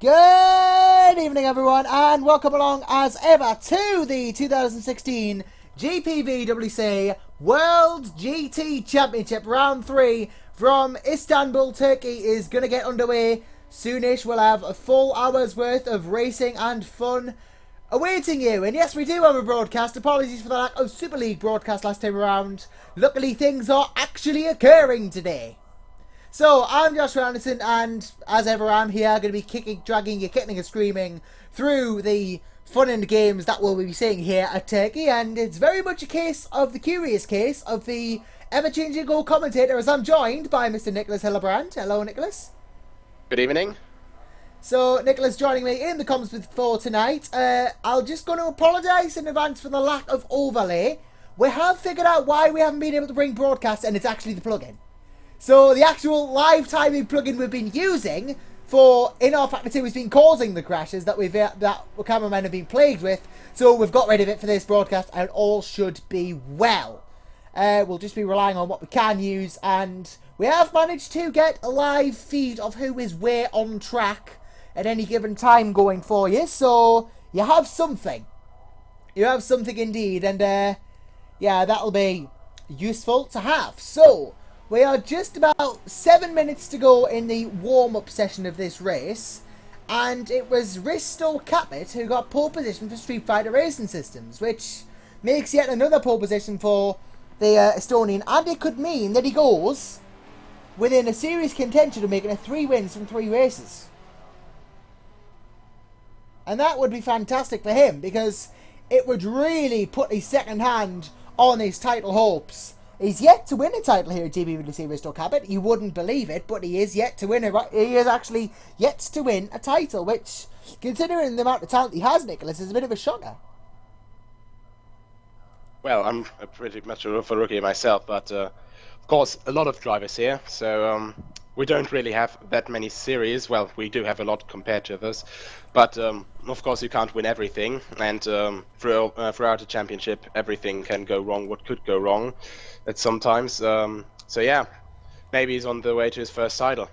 Good evening, everyone, and welcome along as ever to the 2016 GPVWC World GT Championship Round 3 from Istanbul, Turkey is going to get underway soonish. We'll have a full hour's worth of racing and fun awaiting you. And yes, we do have a broadcast. Apologies for the lack of Super League broadcast last time around. Luckily, things are actually occurring today. So, I'm Joshua Anderson, and as ever, I'm here, going to be kicking, dragging you, kicking and screaming through the fun and games that we'll be seeing here at Turkey, and it's very much a case of the curious case of the ever-changing goal commentator, as I'm joined by Mr. Nicolas Hillebrand. Hello, Nicolas. Good evening. So, Nicolas joining me in the comments for tonight. I'm just going to apologise in advance for the lack of overlay. We have figured out why we haven't been able to bring broadcasts, and it's actually the plugin. So the actual live timing plugin we've been using for In Our Factor 2 has been causing the crashes that that cameramen have been plagued with. So we've got rid of it for this broadcast, and all should be well. We'll just be relying on what we can use, and we have managed to get a live feed of who is where on track at any given time going for you. So you have something. You have something indeed, and yeah, that'll be useful to have. So we are just about 7 minutes to go in the warm-up session of this race, and it was Risto Capit who got pole position for Street Fighter Racing Systems, which makes yet another pole position for the Estonian, and it could mean that he goes within a serious contention of making 3 wins from 3 races. And that would be fantastic for him, because it would really put a second hand on his title hopes. He's yet to win a title here at GPVWC, Risto Capit. You wouldn't believe it, but he is yet to win it. He is actually yet to win a title, which, considering the amount of talent he has, Nicolas, is a bit of a shocker. Well, I'm pretty much a rookie myself, but of course, a lot of drivers here, so we don't really have that many series. Well, we do have a lot compared to others, but of course you can't win everything, and throughout the championship, everything can go wrong, what could go wrong at sometimes. So yeah, maybe he's on the way to his first title.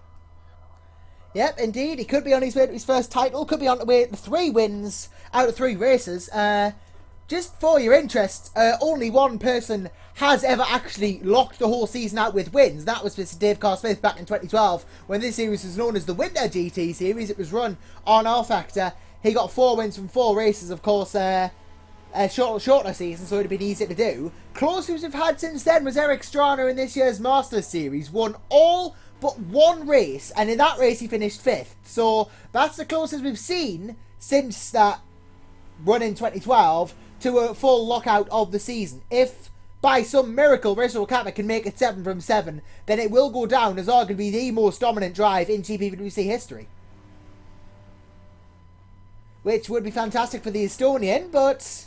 Yep, indeed. He could be on his way to his first title, could be on the way to 3 wins out of 3 races. Just for your interest, only one person has ever actually locked the whole season out with wins. That was Mr. Dave Carr-Smith back in 2012, when this series was known as the Winter GT Series. It was run on R Factor. He got 4 wins from 4 races, of course, shorter season, so it would have been easier to do. Closest we've had since then was Eric Strana in this year's Masters Series. Won all but 1 race, and in that race he finished 5th. So that's the closest we've seen since that run in 2012 to a full lockout of the season. If by some miracle Risto Capit can make it 7 from 7, then it will go down as arguably the most dominant drive in GPVWC history. Which would be fantastic for the Estonian, but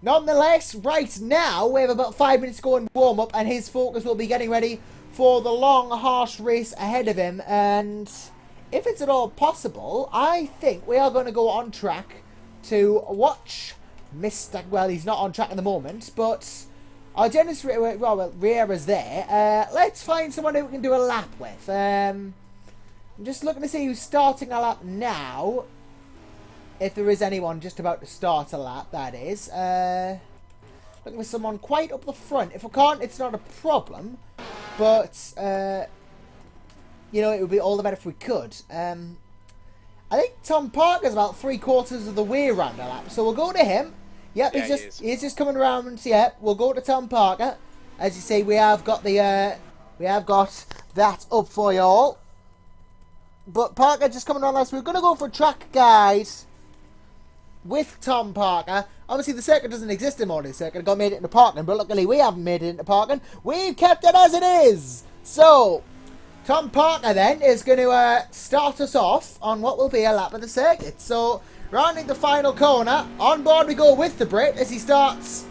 nonetheless, right now we have about 5 minutes to go in warm-up, and his focus will be getting ready for the long, harsh race ahead of him. And if it's at all possible, I think we are going to go on track to watch Mr. Well, he's not on track at the moment, but our generous Riera's there. Let's find someone who we can do a lap with. I'm just looking to see who's starting a lap now. If there is anyone just about to start a lap, that is. Looking for someone quite up the front. If I can't, it's not a problem. But, you know, it would be all the better if we could. I think Tom Parker's about 3/4 of the way around a lap. So we'll go to him. Yep, yeah, he's just coming around. Yep, we'll go to Tom Parker. As you see, we have got the we have got that up for you all. But Parker just coming around last. We're gonna go for a track guide with Tom Parker. Obviously, the circuit doesn't exist anymore. This circuit got made it into parking, but luckily we haven't made it into parking. We've kept it as it is. So Tom Parker then is going to start us off on what will be a lap of the circuit. So rounding the final corner, on board we go with the Brit as he starts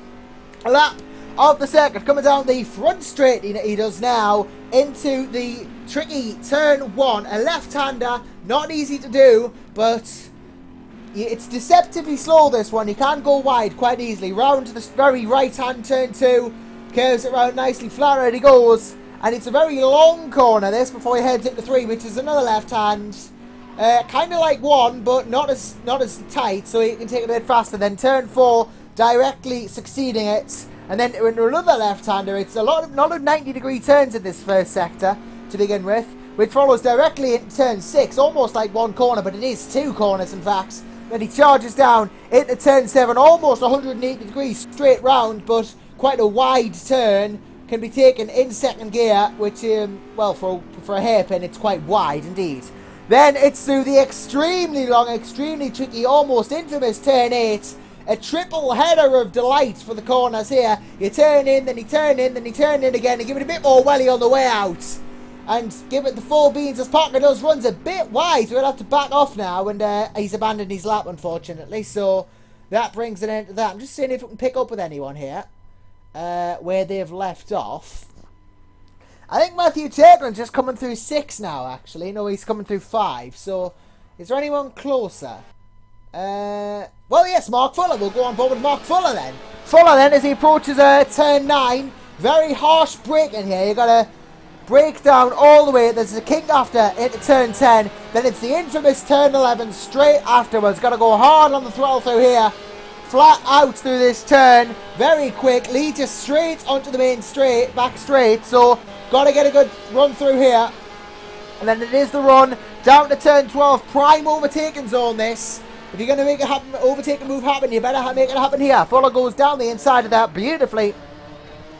a lap of the circuit. Coming down the front straight he does now into the tricky turn 1. A left-hander, not easy to do, but it's deceptively slow, this one. He can go wide quite easily. Round to the very right-hand turn 2, curves it round nicely, flat out he goes. And it's a very long corner, this, before he heads into 3, which is another left hand. Kind of like 1, but not as tight, so you can take it a bit faster. Then turn 4, directly succeeding it, and then into another left-hander. It's a lot of 90-degree turns in this first sector to begin with, which follows directly into turn 6, almost like 1 corner, but it is 2 corners in fact. Then he charges down into turn 7, almost 180 degrees straight round, but quite a wide turn. Can be taken in second gear, which, well, for a hairpin, it's quite wide indeed. Then it's through the extremely long, extremely tricky, almost infamous turn 8. A triple header of delight for the corners here. You turn in, then you turn in, then you turn in again, and give it a bit more welly on the way out. And give it the full beans as Parker does. Runs a bit wide, so we'll have to back off now. And he's abandoned his lap, unfortunately. So that brings an end to that. I'm just seeing if we can pick up with anyone here. Where they've left off. I think Matthew Chaplin's just coming through 6 now, actually. No, he's coming through 5. So, is there anyone closer? Well, yes, Mark Fuller. We'll go on board with Mark Fuller then. Fuller then, as he approaches turn 9. Very harsh brake in here. You got to brake down all the way. There's a kick after into turn 10. Then it's the infamous turn 11 straight afterwards. Got to go hard on the throttle through here. Flat out through this turn, very quick, leads you straight onto the main straight, back straight, so got to get a good run through here. And then it is the run down to turn 12, prime overtaking zone this. If you're going to make it happen, overtake and move happen, you better make it happen here. Fuller goes down the inside of that beautifully,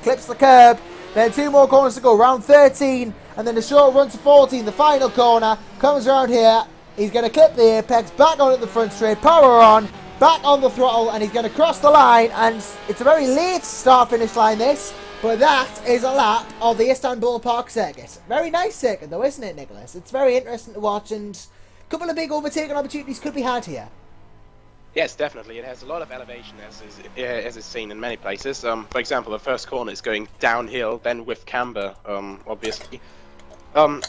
clips the curb, then 2 more corners to go, round 13, and then the short run to 14, the final corner, comes around here, he's going to clip the apex, back onto the front straight, power on, back on the throttle, and he's going to cross the line, and it's a very late start-finish line this, but that is a lap of the Istanbul Park circuit. Very nice circuit though, isn't it, Nicolas? It's very interesting to watch, and a couple of big overtaking opportunities could be had here. Yes, definitely. It has a lot of elevation, as is seen in many places. For example, the first corner is going downhill, then with camber, obviously.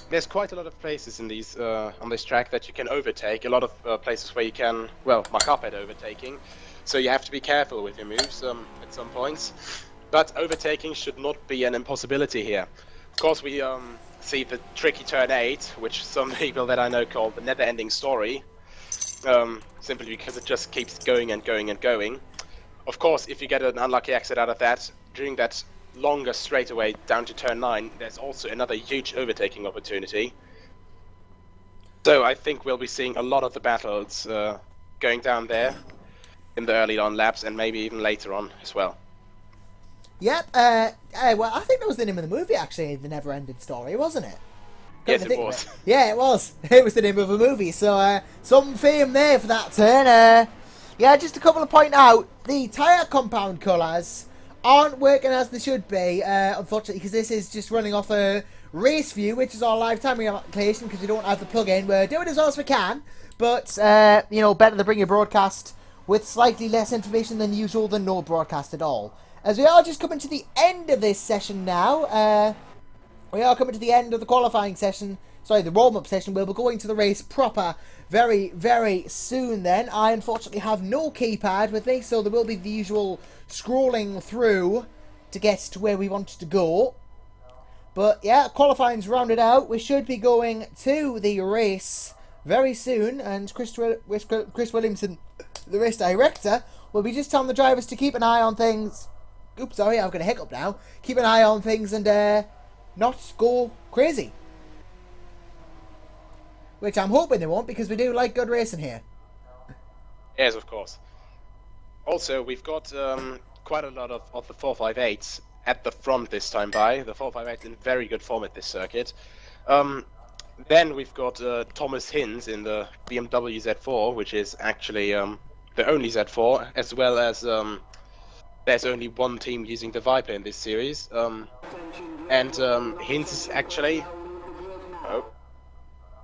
There's quite a lot of places in these on this track that you can overtake. A lot of places where you can, well, muck up at overtaking. So you have to be careful with your moves at some points. But overtaking should not be an impossibility here. Of course, we see the tricky turn 8, which some people that I know call the never-ending story. Simply because it just keeps going and going and going. Of course, if you get an unlucky exit out of that, during that longer straightaway down to turn 9, there's also another huge overtaking opportunity. So I think we'll be seeing a lot of the battles going down there in the early on laps, and maybe even later on as well. Yep, well, I think that was the name of the movie, actually, The Never-Ending Story, wasn't it? Yes, it was. Yeah, it was. It was the name of a movie, so some fame there for that turn. Yeah, just a couple to point out, the tyre compound colours aren't working as they should be, unfortunately, because this is just running off a race view, which is our live timing application, because we don't have the plug-in. We're doing as well as we can, but, you know, better to bring your broadcast with slightly less information than usual than no broadcast at all. As we are just coming to the end of this session now, we are coming to the end of the qualifying session, sorry, the warm-up session. We'll be going to the race proper very, very soon then. I unfortunately have no keypad with me, so there will be the usual scrolling through to get to where we want to go. But yeah, qualifying's rounded out. We should be going to the race very soon, and Chris Williamson, the race director, will be just telling the drivers to keep an eye on things. Oops, sorry, I've got a hiccup now. Keep an eye on things and not go crazy. Which I'm hoping they won't, because we do like good racing here. Yes, of course. Also, we've got quite a lot of the 458s at the front this time by. The 458 in very good form at this circuit. Then we've got Thomas Hinz in the BMW Z4, which is actually the only Z4, as well as there's only one team using the Viper in this series. And Hinz is actually... Oh,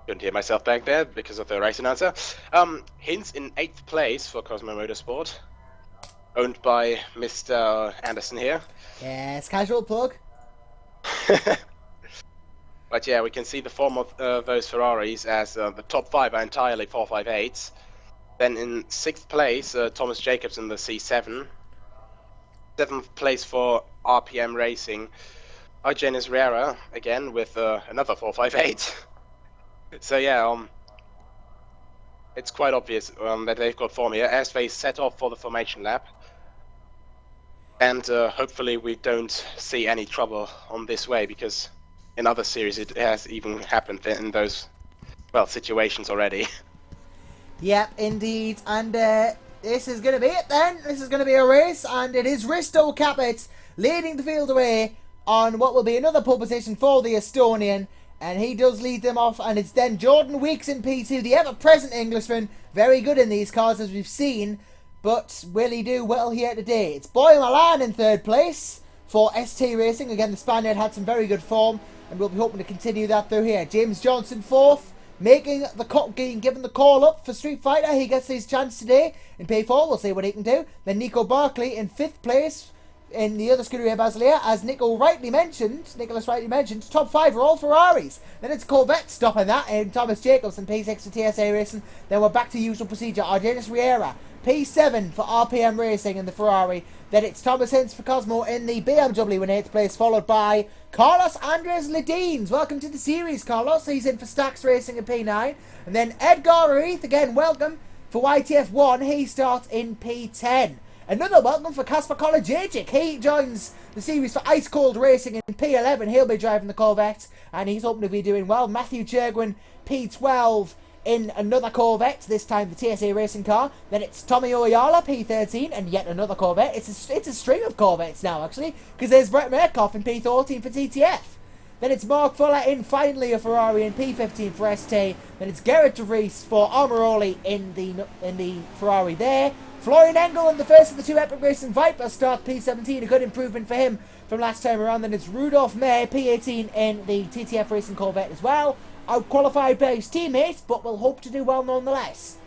couldn't hear myself back there because of the race announcer. Hinz in 8th place for Cosmo Motorsport, owned by Mr. Anderson here. Yes, casual plug. But yeah, we can see the form of those Ferraris as the top 5 are entirely 458s. Then in 6th place, Thomas Jacobs in the C7. 7th place for RPM Racing, Eugenis Riera again with another 458. So yeah, it's quite obvious that they've got form here as they set off for the formation lap. And hopefully we don't see any trouble on this way, because in other series it has even happened in those, well, situations already. Yep, indeed. And this is going to be it then. This is going to be a race, and it is Risto Capet leading the field away on what will be another pole position for the Estonian. And he does lead them off, and it's then Jordan Weeks in P2, the ever-present Englishman. Very good in these cars, as we've seen. But will he do well here today? It's Boy Milan in third place for ST Racing. Again, the Spaniard had some very good form, and we'll be hoping to continue that through here. James Johnson fourth, making the given the call up for Street Fighter. He gets his chance today in P4. We'll see what he can do. Then Nico Barkley in fifth place in the other Scuderia Basileia, as Nicolas rightly mentioned, top five are all Ferraris. Then it's Corvette stopping that, and Thomas Jacobs in P6 for TSA Racing. Then we're back to usual procedure. Argenis Riera, P7 for RPM Racing in the Ferrari. Then it's Thomas Hintz for Cosmo in the BMW in 8th place, followed by Carlos Andres Ledines. Welcome to the series, Carlos. He's in for Stax Racing in P9. And then Edgar Ruiz, again, welcome for YTF1. He starts in P10. Another welcome for Kasper Kolodziejczyk. He joins the series for Ice Cold Racing in P11. He'll be driving the Corvette, and he's hoping to be doing well. Matthew Chergwin, P12 in another Corvette, this time the TSA Racing car. Then it's Tommy Oyala, P13, and yet another Corvette. It's a string of Corvettes now, actually, because there's Brett Merkoff in P14 for TTF. Then it's Mark Fuller in finally a Ferrari in P15 for ST. Then it's Gerrit de Vries for Armoroli in the Ferrari there. Florian Engel in the first of the two Epic Racing Viper start P17, a good improvement for him from last time around. Then it's Rudolf May, P18 in the TTF Racing Corvette as well. Outqualified by his teammates, but will hope to do well nonetheless.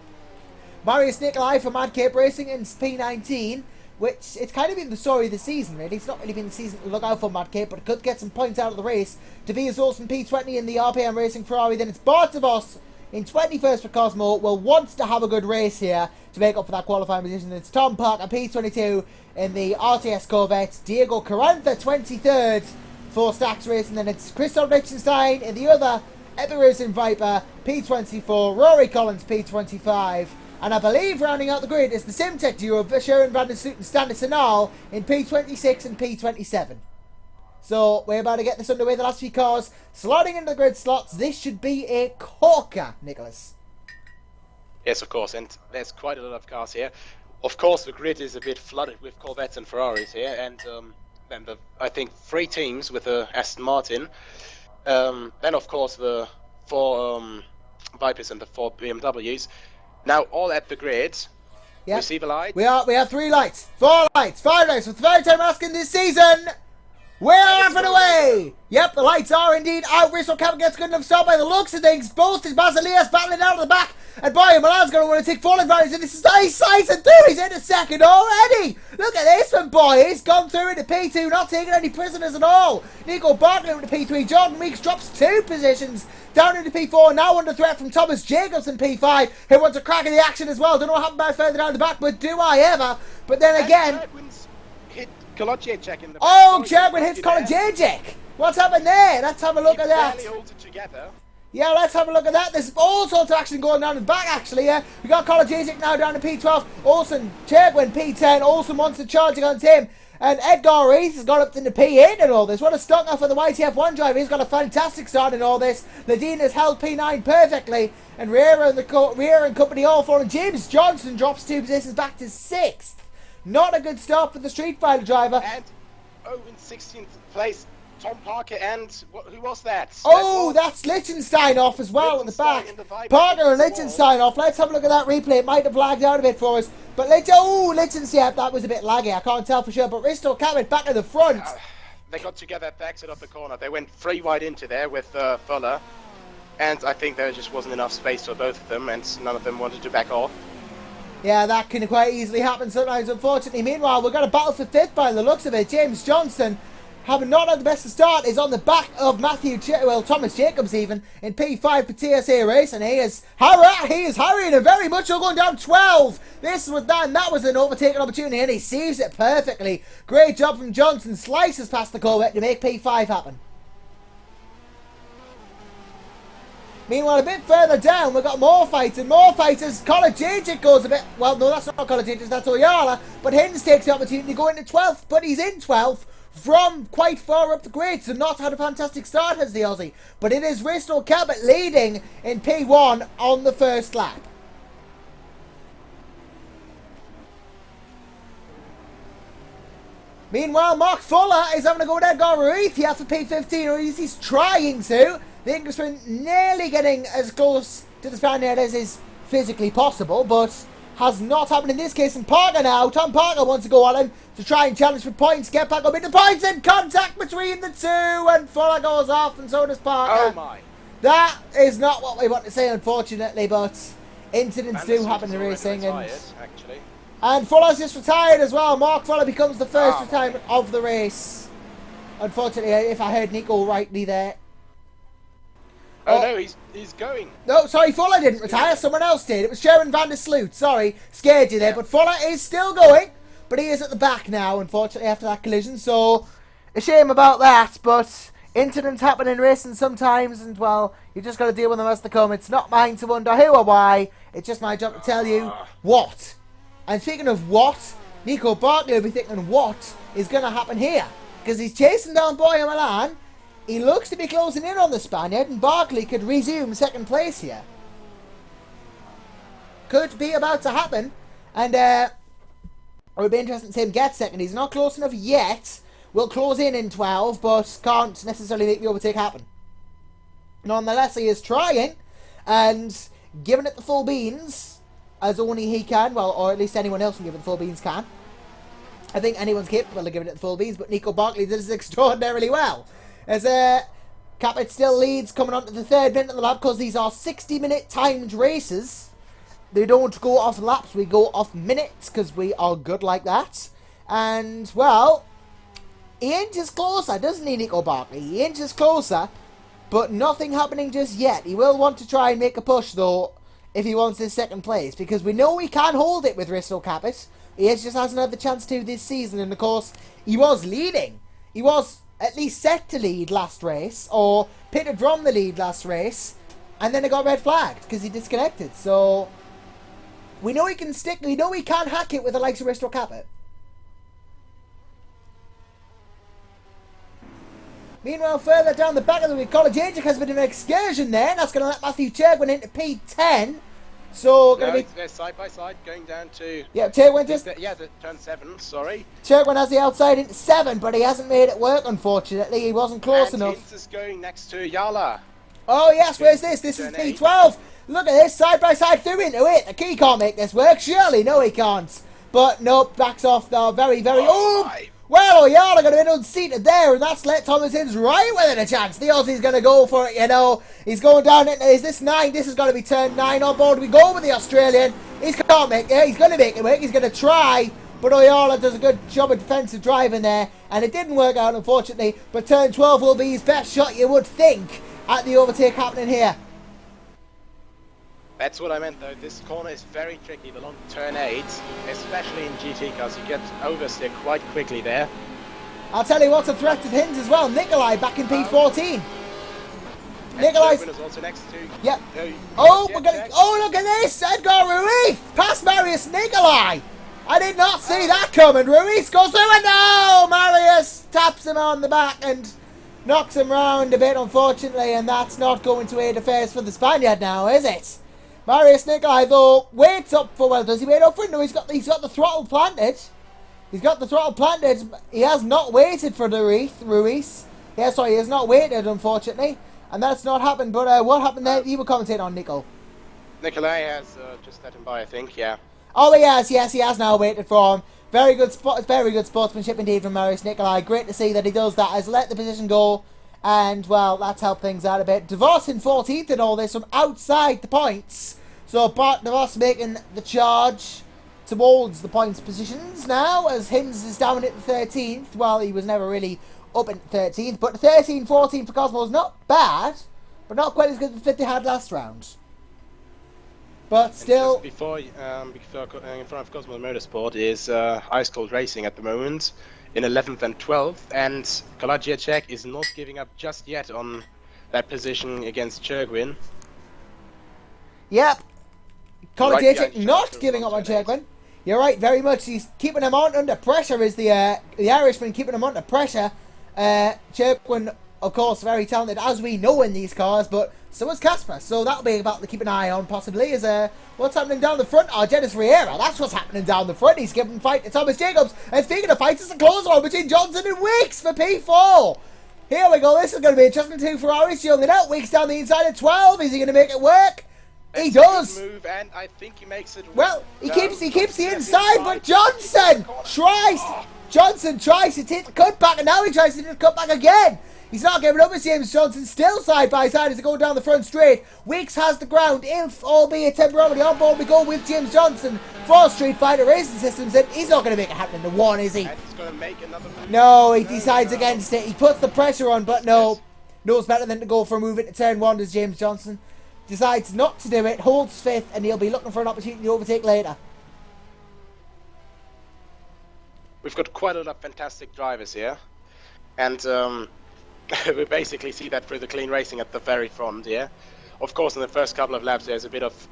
Marius Nicolai for Mad Cape Racing in P19, which it's kind of been the story of the season, really. It's not really been the season to look out for Mad Cape, but it could get some points out of the race. Tobias Olsen P20 in the RPM Racing Ferrari. Then it's Bartavos in 21st for Cosmo. Will wants to have a good race here to make up for that qualifying position. It's Tom Parker P22 in the RTS Corvette. Diego Carantha 23rd for Stax Racing. Then it's Christoph Lichtenstein in the other Epic Racing Viper P24. Rory Collins P25. And I believe rounding out the grid is the Simtech duo of Sharon Van der Sloot and Stanis Anal in P26 and P27. So we're about to get this underway. The last few cars slotting into the grid slots. This should be a corker, Nicholas. Yes, of course, and there's quite a lot of cars here. Of course, the grid is a bit flooded with Corvettes and Ferraris here, and then I think 3 teams with Aston Martin. Then, of course, the 4 Vipers and the 4 BMWs. Now all at the grid. Yep. We see the lights. We have 3 lights, 4 lights, 5 lights. For the third time asking this season, we're off and away. Yep, the lights are indeed out. Bristol Cabot gets good enough start by the looks of things. Both is Basilias battling out of the back. And Boy Milan's going to want to take full advantage. And this is nice slice and through. He's in a second already. Look at this one, boy. He's gone through into P2, not taking any prisoners at all. Nico Barkley into P3. Jordan Weeks drops 2 positions down into P4. Now under threat from Thomas Jacobs in P5, who wants a crack in the action as well. Don't know what happened back further down the back, but do I ever? But then again, hit Kolodziejczyk in the back. Oh, Cherwin hits Kolodziejczyk. What's happened there? Let's have a look at that. Barely holds it together. Yeah, let's have a look at that. There's all sorts of action going down in the back, actually. Yeah, we got Kolodziejczyk now down to P12. Olsen, Cherwin P10. Olsen wants to charge against him. And Edgar Rees has got up to the P8 and all this. What a stonger for the YTF1 driver. He's got a fantastic start in all this. Ledine has held P9 perfectly. And Riera and company all falling. James Johnson drops 2 positions back to 6th. Not a good start for the Street Fighter driver. And, in 16th place, Tom Parker and, who was that? Oh, that's Lichtenstein off as well at the back. Parker and Lichtenstein off. Let's have a look at that replay. It might have lagged out a bit for us. But Lichtenstein, that was a bit laggy. I can't tell for sure. But Risto Cabot back in the front. They got together at the exit of the corner. They went 3 wide into there with Fuller. And I think there just wasn't enough space for both of them. And none of them wanted to back off. Yeah, that can quite easily happen sometimes, unfortunately. Meanwhile, we've got a battle for 5th by the looks of it. James Johnson, having not had the best of start, is on the back of Thomas Jacobs even, in P5 for TSA Race, and he is hurrying and very much going down 12. That was an overtaking opportunity, and he sees it perfectly. Great job from Johnson, slices past the Corvette to make P5 happen. Meanwhile, a bit further down, we've got more fights and more fighters. Kolejic goes a bit... Well, no, that's not Kolejic, that's Oyala. But Hinds takes the opportunity to go into 12th, but he's in 12th from quite far up the grid. So not had a fantastic start as the Aussie. But it is Risto Cabot leading in P1 on the first lap. Meanwhile, Mark Fuller is having to go with Edgar Ruiz here for P15, or at least he's trying to. The Englishman nearly getting as close to the Spaniard as is physically possible, but has not happened in this case. And Parker now, Tom Parker wants to go on him to try and challenge for points, get back up into points, and contact between the two, and Fuller goes off, and so does Parker. Oh my. That is not what we want to say, unfortunately, but incidents do happen in racing. And Fuller's just retired as well. Mark Fuller becomes the first retirement of the race. Unfortunately, if I heard Nico rightly there. Oh no, he's going. No, sorry, Fuller didn't retire. Someone else did. It was Sharon van der Sloot. Sorry, scared you there. But Fuller is still going. But he is at the back now, unfortunately, after that collision. So, a shame about that. But incidents happen in racing sometimes. And, well, you just got to deal with them as they come. It's not mine to wonder who or why. It's just my job to tell you what. And speaking of what, Nico Barkley will be thinking what is going to happen here. Because he's chasing down Boya Milan. He looks to be closing in on the Spaniard, and Barkley could resume second place here. Could be about to happen. And it would be interesting to see him get second. He's not close enough yet. Will close in 12, but can't necessarily make the overtake happen. Nonetheless, he is trying and giving it the full beans. As only he can, well, or at least anyone else can give it the full beans can. I think anyone's capable of giving it the full beans, but Nico Barkley does this extraordinarily well. As Capet still leads, coming on to the third minute of the lap, because these are 60-minute timed races. They don't go off laps, we go off minutes, because we are good like that. And, well, he inches closer, doesn't he, Nico Barkley? He inches closer, but nothing happening just yet. He will want to try and make a push, though, if he wants his second place, because we know he can hold it with Risto Cabot. He just hasn't had the chance to this season, and of course, he was leading. He was at least set to lead last race, or pitted from the lead last race, and then it got red flagged, because he disconnected. So, we know he can stick, we know he can hack it with the likes of Risto Cabot. Meanwhile, further down the back of the week, Kolejic has been an excursion there, and that's going to let Matthew Churgwin into P10. So, they're side by side, going down to... Yeah, Churgwin just... Yeah, the turn 7, sorry. Churgwin has the outside into 7, but he hasn't made it work, unfortunately. He wasn't close enough. Hinds is going next to Yala. Oh, yes, where's this? This is P12. Look at this, side by side through into it. The key can't make this work, surely. No, he can't. But, nope, backs off, though. Very, very... Oh! Well, Yala going to be unseated there, and that's let Thomas Hinds right within a chance. The Aussie's going to go for it, you know. He's going down into, is this 9? This is going to be turn 9 on board. We go with the Australian. He can't make it. He's going to make it work. He's going to try. But Oyala does a good job of defensive driving there. And it didn't work out, unfortunately. But turn 12 will be his best shot, you would think, at the overtake happening here. That's what I meant, though. This corner is very tricky along turn 8, especially in GT cars. You get oversteer quite quickly there. I'll tell you what's a threat to Hinds as well. Nikolai back in P14. Nikolai's also next to... Yep. Oh, we're gonna... Oh, look at this! Edgar Ruiz past Marius Nikolai. I did not see that coming. Ruiz goes through and no! Marius taps him on the back and knocks him round a bit, unfortunately, and that's not going to aid affairs for the Spaniard now, is it? Marius Nikolai, though, waits up for... Well, does he wait up for it? No, he's got the throttle planted. He's got the throttle planted. He has not waited for the Ruiz. Yeah, sorry, he has not waited, unfortunately. And that's not happened. But what happened there? You were commentating on, Nico. Nikolai has just let him by, I think, yeah. Oh, he has. Yes, he has now waited for him. Very good sportsmanship indeed from Marius Nikolai. Great to see that he does that. Has let the position go. And, well, that's helped things out a bit. DeVos in 14th in all this from outside the points. So Bart DeVos making the charge towards the points positions now, as Hinds is down at the 13th. Well, he was never really up in 13th, but 13, 14 for Cosmos, not bad, but not quite as good as the 50 had last round. But still... Before in front of Cosmos Motorsport is Ice Cold Racing at the moment, in 11th and 12th, and Kolejic is not giving up just yet on that position against Churgwin. Yep. Colin Right Dietrich behind not Churchill giving up on from turn Chegwin. You're right, very much. He's keeping him on under pressure. Is the Irishman keeping him under pressure? Chegwin, of course, very talented, as we know in these cars, but so is Casper. So that'll be about to keep an eye on, possibly, is what's happening down the front. Oh, Dennis Riera, that's what's happening down the front. He's giving fight to Thomas Jacobs. And speaking of fights, it's a close one between Johnson and Weeks for P4. Here we go. This is going to be interesting. Two Ferraris younging out. Weeks down the inside of 12. Is he going to make it work? He does. Move, and I think he makes it. Well, he keeps the inside, but Johnson tries. Johnson tries to take the cut back, and now he tries to take the cut back again. He's not giving up as James Johnson, still side by side as they go down the front straight. Weeks has the ground, if albeit temporarily on board we go with James Johnson for Street Fighter Racing Systems, and he's not going to make it happen in the one, is he? And he's going to make another move. No, he decides against it. He puts the pressure on, but no. Knows better than to go for a move into turn one, does James Johnson. Decides not to do it, holds fifth, and he'll be looking for an opportunity to overtake later. We've got quite a lot of fantastic drivers here, and we basically see that through the clean racing at the very front here. Of course, in the first couple of laps, there's a bit of,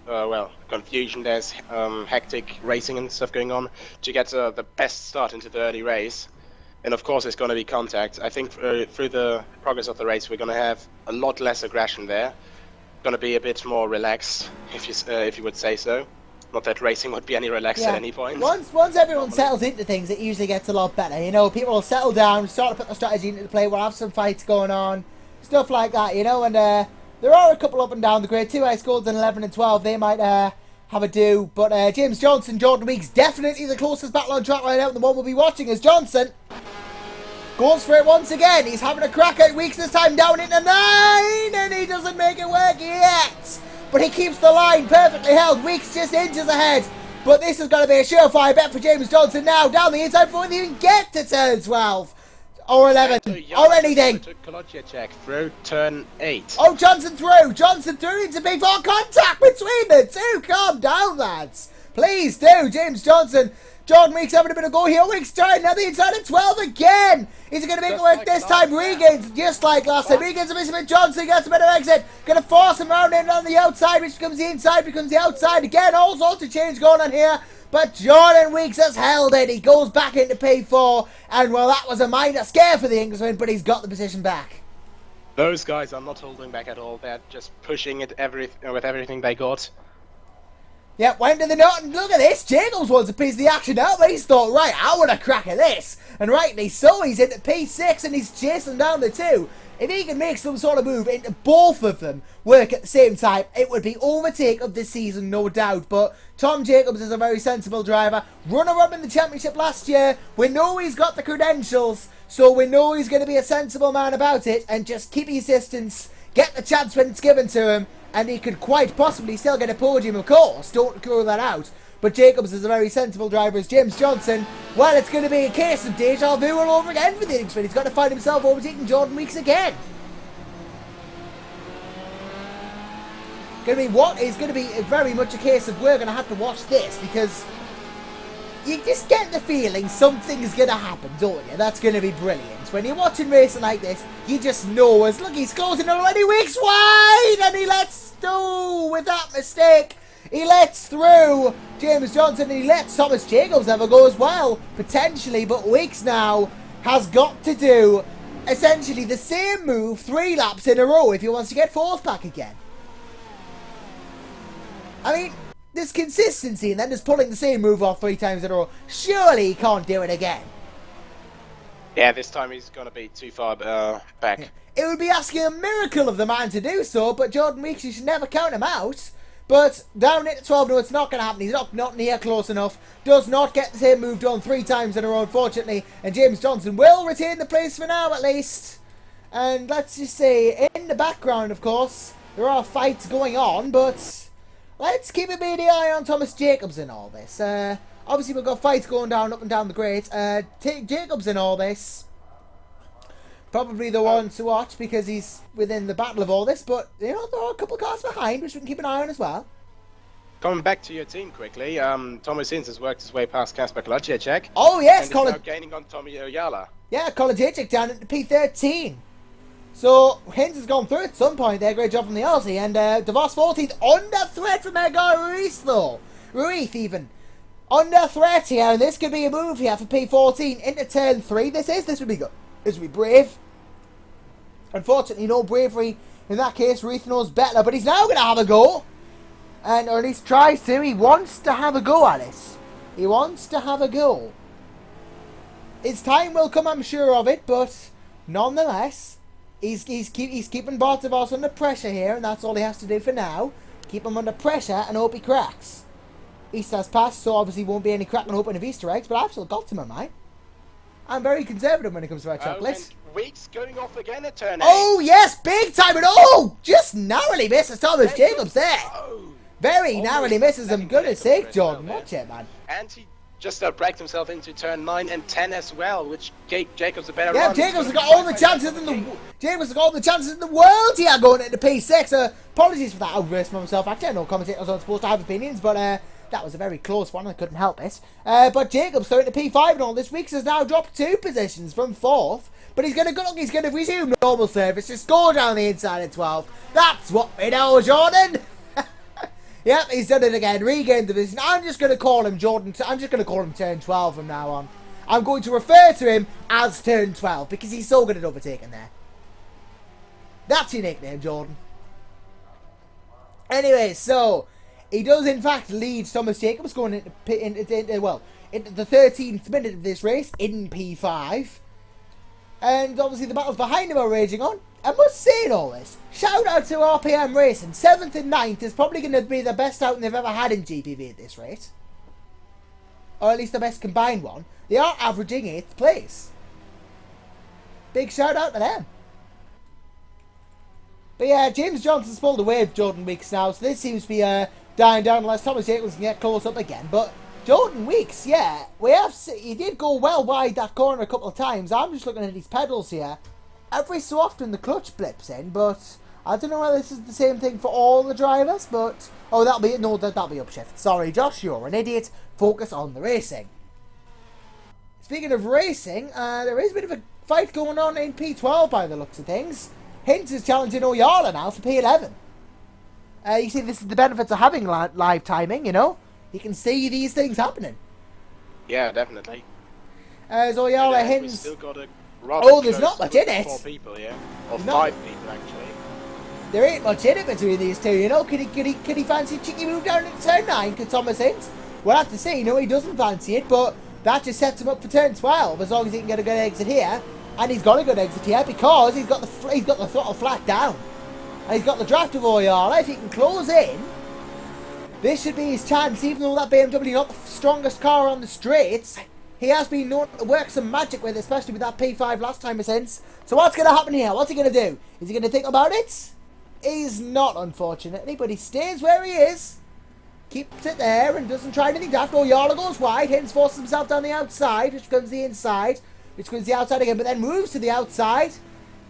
confusion. There's hectic racing and stuff going on to get the best start into the early race. And of course, there's going to be contact. I think through the progress of the race, we're going to have a lot less aggression there. Going to be a bit more relaxed, if you would say so. Not that racing would be any relaxed at any point. Once everyone settles into things, it usually gets a lot better. You know, people will settle down, start to put their strategy into play. We'll have some fights going on, stuff like that. You know, and there are a couple up and down the grid. 2 ice golds in 11 and 12. They might have a do, but James Johnson, Jordan Weeks, definitely the closest battle on track right now, and the one we'll be watching is Johnson. Goes for it once again. He's having a crack at Weeks this time, down into 9, and he doesn't make it work yet. But he keeps the line perfectly held. Weeks just inches ahead. But this is going to be a surefire bet for James Johnson now. Down the inside before they even get to turn 12. Or 11. Or anything. Check through turn 8. Oh, Johnson through. Johnson through into big four. Contact between the two. Calm down, lads. Please do. James Johnson. Jordan Weeks having a bit of go here. Weeks trying now the inside of 12 again. Is he going to make it work this time? Regains, just like last time. Regains a bit. Johnson gets a better exit. Going to force him around in on the outside, which becomes the inside, becomes the outside again. All sorts of change going on here. But Jordan Weeks has held it. He goes back into P4. And well, that was a minor scare for the Englishman, but he's got the position back. Those guys are not holding back at all. They're just pushing it with everything they got. Yep, went to the nut, and look at this. Jacobs wants a piece of the action out, but he's thought, right, I want a crack at this. And rightly so, he's into P6 and he's chasing down the 2. If he can make some sort of move into both of them work at the same time, it would be overtake of this season, no doubt. But Tom Jacobs is a very sensible driver. Runner-up in the championship last year. We know he's got the credentials, so we know he's going to be a sensible man about it and just keep his distance, get the chance when it's given to him, and he could quite possibly still get a podium, of course. Don't rule that out. But Jacobs is a very sensible driver as James Johnson. Well, it's going to be a case of deja vu all over again for the Englishman. He's got to find himself overtaking Jordan Weeks again. Going to be what is going to be very much a case of we're going to have to watch this, because you just get the feeling something's going to happen, don't you? That's going to be brilliant. When you're watching racing like this, you just know as look, he's closing already. Weeks wide, and he lets through with that mistake. He lets through James Johnson, and he lets Thomas Jacobs have a go as well, potentially. But Weeks now has got to do essentially the same move 3 laps in a row if he wants to get 4th back again. I mean, there's consistency, and then just pulling the same move off 3 times in a row. Surely he can't do it again. Yeah, this time he's going to be too far back. It would be asking a miracle of the man to do so, but Jordan Weeks, you should never count him out. But down into 12, no, it's not going to happen. He's not near close enough. Does not get the same move done 3 times in a row, unfortunately. And James Johnson will retain the place for now, at least. And let's just say, in the background, of course, there are fights going on, but let's keep a beady eye on Thomas Jacobs in all this. Obviously, we've got fights going down, up and down the grade. Take Jacobs in all this. Probably the one to watch because he's within the battle of all this. But, you know, there are a couple of cars behind, which we can keep an eye on as well. Coming back to your team quickly, Thomas Ince has worked his way past Kasper Kolacek. Oh, yes, and Colin. Now gaining on Tommy Oyala. Yeah, Kolacek down at P13. So, Hinds has gone through at some point there. Great job from the Aussie. And DeVos 14th under threat from Edgar Ruiz, though. Ruiz, even. Under threat here. And this could be a move here for P14 into turn 3. This would be good. This would be brave. Unfortunately, no bravery in that case. Ruiz knows better. But he's now going to have a go. And, or at least tries to. He wants to have a go at it. He wants to have a go. His time will come, I'm sure of it. But, nonetheless... He's keeping DeVos under pressure here, and that's all he has to do for now. Keep him under pressure and hope he cracks. East has passed, so obviously won't be any cracking hoping of Easter eggs, but I've still got him in mind. I'm very conservative when it comes to our chocolate. And Weeks going off again at turn 8. Oh, yes, big time, and oh, just narrowly misses Thomas Jacobs there. Oh, very narrowly misses him. Goodness sake, Jordan, watch it, man. And he just braked himself into turn 9 and 10 as well, which gave Jacobs a better run. Yeah, Jacobs has got all the chances in the world here going into P6. Apologies for that outburst from myself. Actually, I know commentators aren't supposed to have opinions, but that was a very close one. I couldn't help it. But Jacobs starting to P5 and all this week has now dropped 2 positions from 4th. But he's going to resume normal service. Just go down the inside at 12. That's what we know, Jordan. Yep, he's done it again. Regained the position. I'm just going to call him Jordan. I'm just going to call him turn 12 from now on. I'm going to refer to him as turn 12 because he's so good at overtaking there. That's your nickname, Jordan. Anyway, so he does in fact lead Thomas Jacobs going into the 13th minute of this race in P5. And obviously the battles behind him are raging on. I must say in all this, shout out to RPM Racing. 7th and 9th is probably going to be the best outing they've ever had in GPV at this rate. Or at least the best combined one. They are averaging 8th place. Big shout out to them. But yeah, James Johnson's pulled away with Jordan Weeks now, so this seems to be dying down unless Thomas Jacobs can get close up again. But Jordan Weeks, yeah, he did go well wide that corner a couple of times. I'm just looking at his pedals here. Every so often the clutch blips in, but I don't know whether this is the same thing for all the drivers, but... Oh, that'll be upshift. Sorry, Josh, you're an idiot. Focus on the racing. Speaking of racing, there is a bit of a fight going on in P12 by the looks of things. Hints is challenging Oyala now for P11. You see, this is the benefits of having live timing, you know? You can see these things happening. Yeah, definitely. As Oyala Hints... Still got a there's not much in it. 4 people, yeah. Or 5 people, actually. There ain't much in it between these two, you know. Could he fancy a cheeky move down to turn 9? Could Thomas Hints? We'll have to see. No, he doesn't fancy it, but that just sets him up for turn 12 as long as he can get a good exit here. And he's got a good exit here because he's got the throttle flat down. And he's got the draft of Oyala. If he can close in, this should be his chance, even though that BMW not the strongest car on the straights. He has been known to work some magic with, especially with that P5 last time since. So what's going to happen here? What's he going to do? Is he going to think about it? He's not, unfortunately, but he stays where he is. Keeps it there and doesn't try anything daft. Oyala goes wide, Hints forces himself down the outside, which becomes the inside, which becomes the outside again, but then moves to the outside.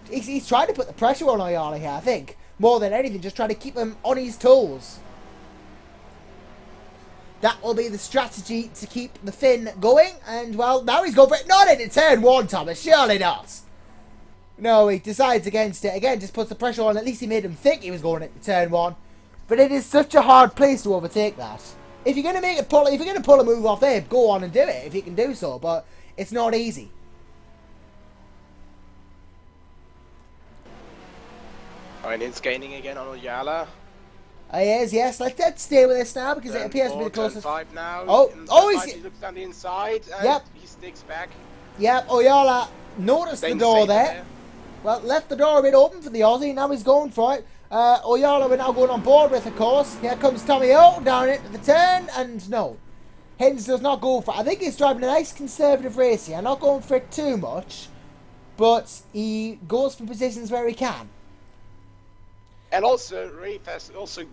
He's trying to put the pressure on Oyala here, I think. More than anything, just trying to keep him on his toes. That will be the strategy to keep the Finn going. And, well, now he's going for it. Not into turn 1, Thomas. Surely not. No, he decides against it. Again, just puts the pressure on. At least he made him think he was going into turn 1. But it is such a hard place to overtake that. If you're going to if you're going to pull a move off there, go on and do it. If you can do so. But it's not easy. And it's gaining again on Oyala. He is, yes. Let's stay with this now because it appears to be the closest. Turn 5 now. He looks down the inside. And yep. He sticks back. Yep, Oyala noticed the door there. Well, left the door a bit open for the Aussie. Now he's going for it. Oyala we're now going on board with, of course. Here comes Tommy O down into the turn. And no, Hinds does not go for it. I think he's driving a nice conservative race here. Not going for it too much. But he goes for positions where he can. And also, Reef has also,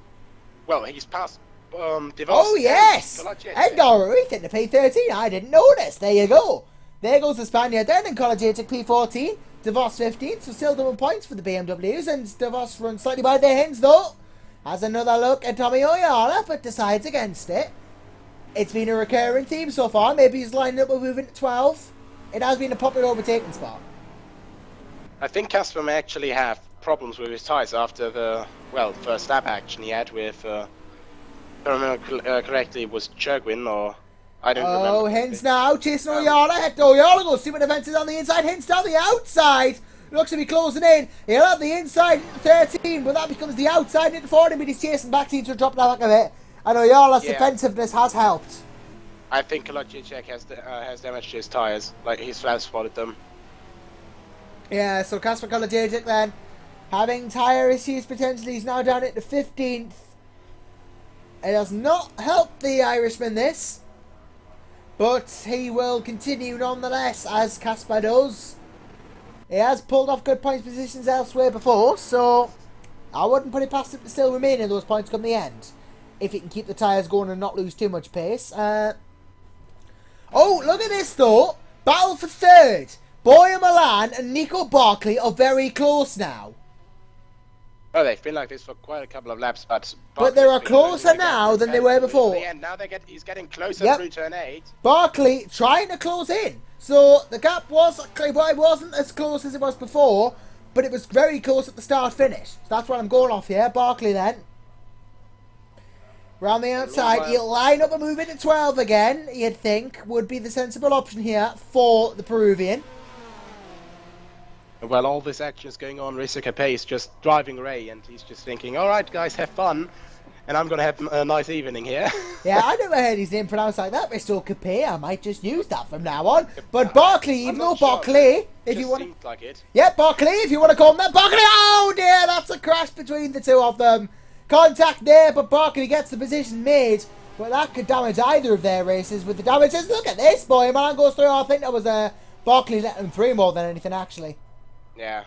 well, he's passed DeVos. Oh, yes! Edgar Reef into P13. I didn't notice. There you go. There goes the Spaniard then in College took P14. DeVos 15. So still doing points for the BMWs. And DeVos runs slightly by their Hinds, though. Has another look at Tommy Oyala, but decides against it. It's been a recurring theme so far. Maybe he's lining up with moving to 12. It has been a popular overtaking spot. I think Casper may actually have problems with his tyres after the, first lap action he had with, if I remember correctly, it was Churgwin, or I don't remember. Oh, Hins now, chasing Oyala, head to Oyala, goes see what events is on the inside, Hins down the outside. Looks to be closing in. He'll have the inside 13, but that becomes the outside into 40, but he's chasing back, seems to drop the back of it. And Oyala's defensiveness has helped. I think Kolodjicek has damaged his tyres, like he's flat spotted them. Yeah, so Kasper Kolodjicek then, having tyre issues potentially, he's now down at the 15th. It has not helped the Irishman this, but he will continue nonetheless, as Kasper does. He has pulled off good points positions elsewhere before, so I wouldn't put it past him to still remain in those points come the end, if he can keep the tyres going and not lose too much pace. Oh, look at this though. Battle for third. Boyer Milan and Nico Barkley are very close now. Oh, they've been like this for quite a couple of laps, but they are closer now than they were before. And now he's getting closer through turn 8. Barkley trying to close in. So the gap wasn't as close as it was before, but it was very close at the start-finish. So that's what I'm going off here. Barkley then. Around the outside, he'll line up and move into 12 again, you'd think, would be the sensible option here for the Peruvian. Well, all this action is going on, Risa Capet is just driving Ray, and he's just thinking, alright guys, have fun, and I'm going to have a nice evening here. Yeah, I never heard his name pronounced like that, Mr. Capet. I might just use that from now on. But Barkley, even though Barkley, if you want... like it. Yeah, Barkley, if you want to call him that. Barkley, oh dear, that's a crash between the two of them. Contact there, but Barkley gets the position made. But that could damage either of their races with the damages. Look at this, boy. Man goes through. I think that was Barkley letting him through more than anything, actually. Yeah.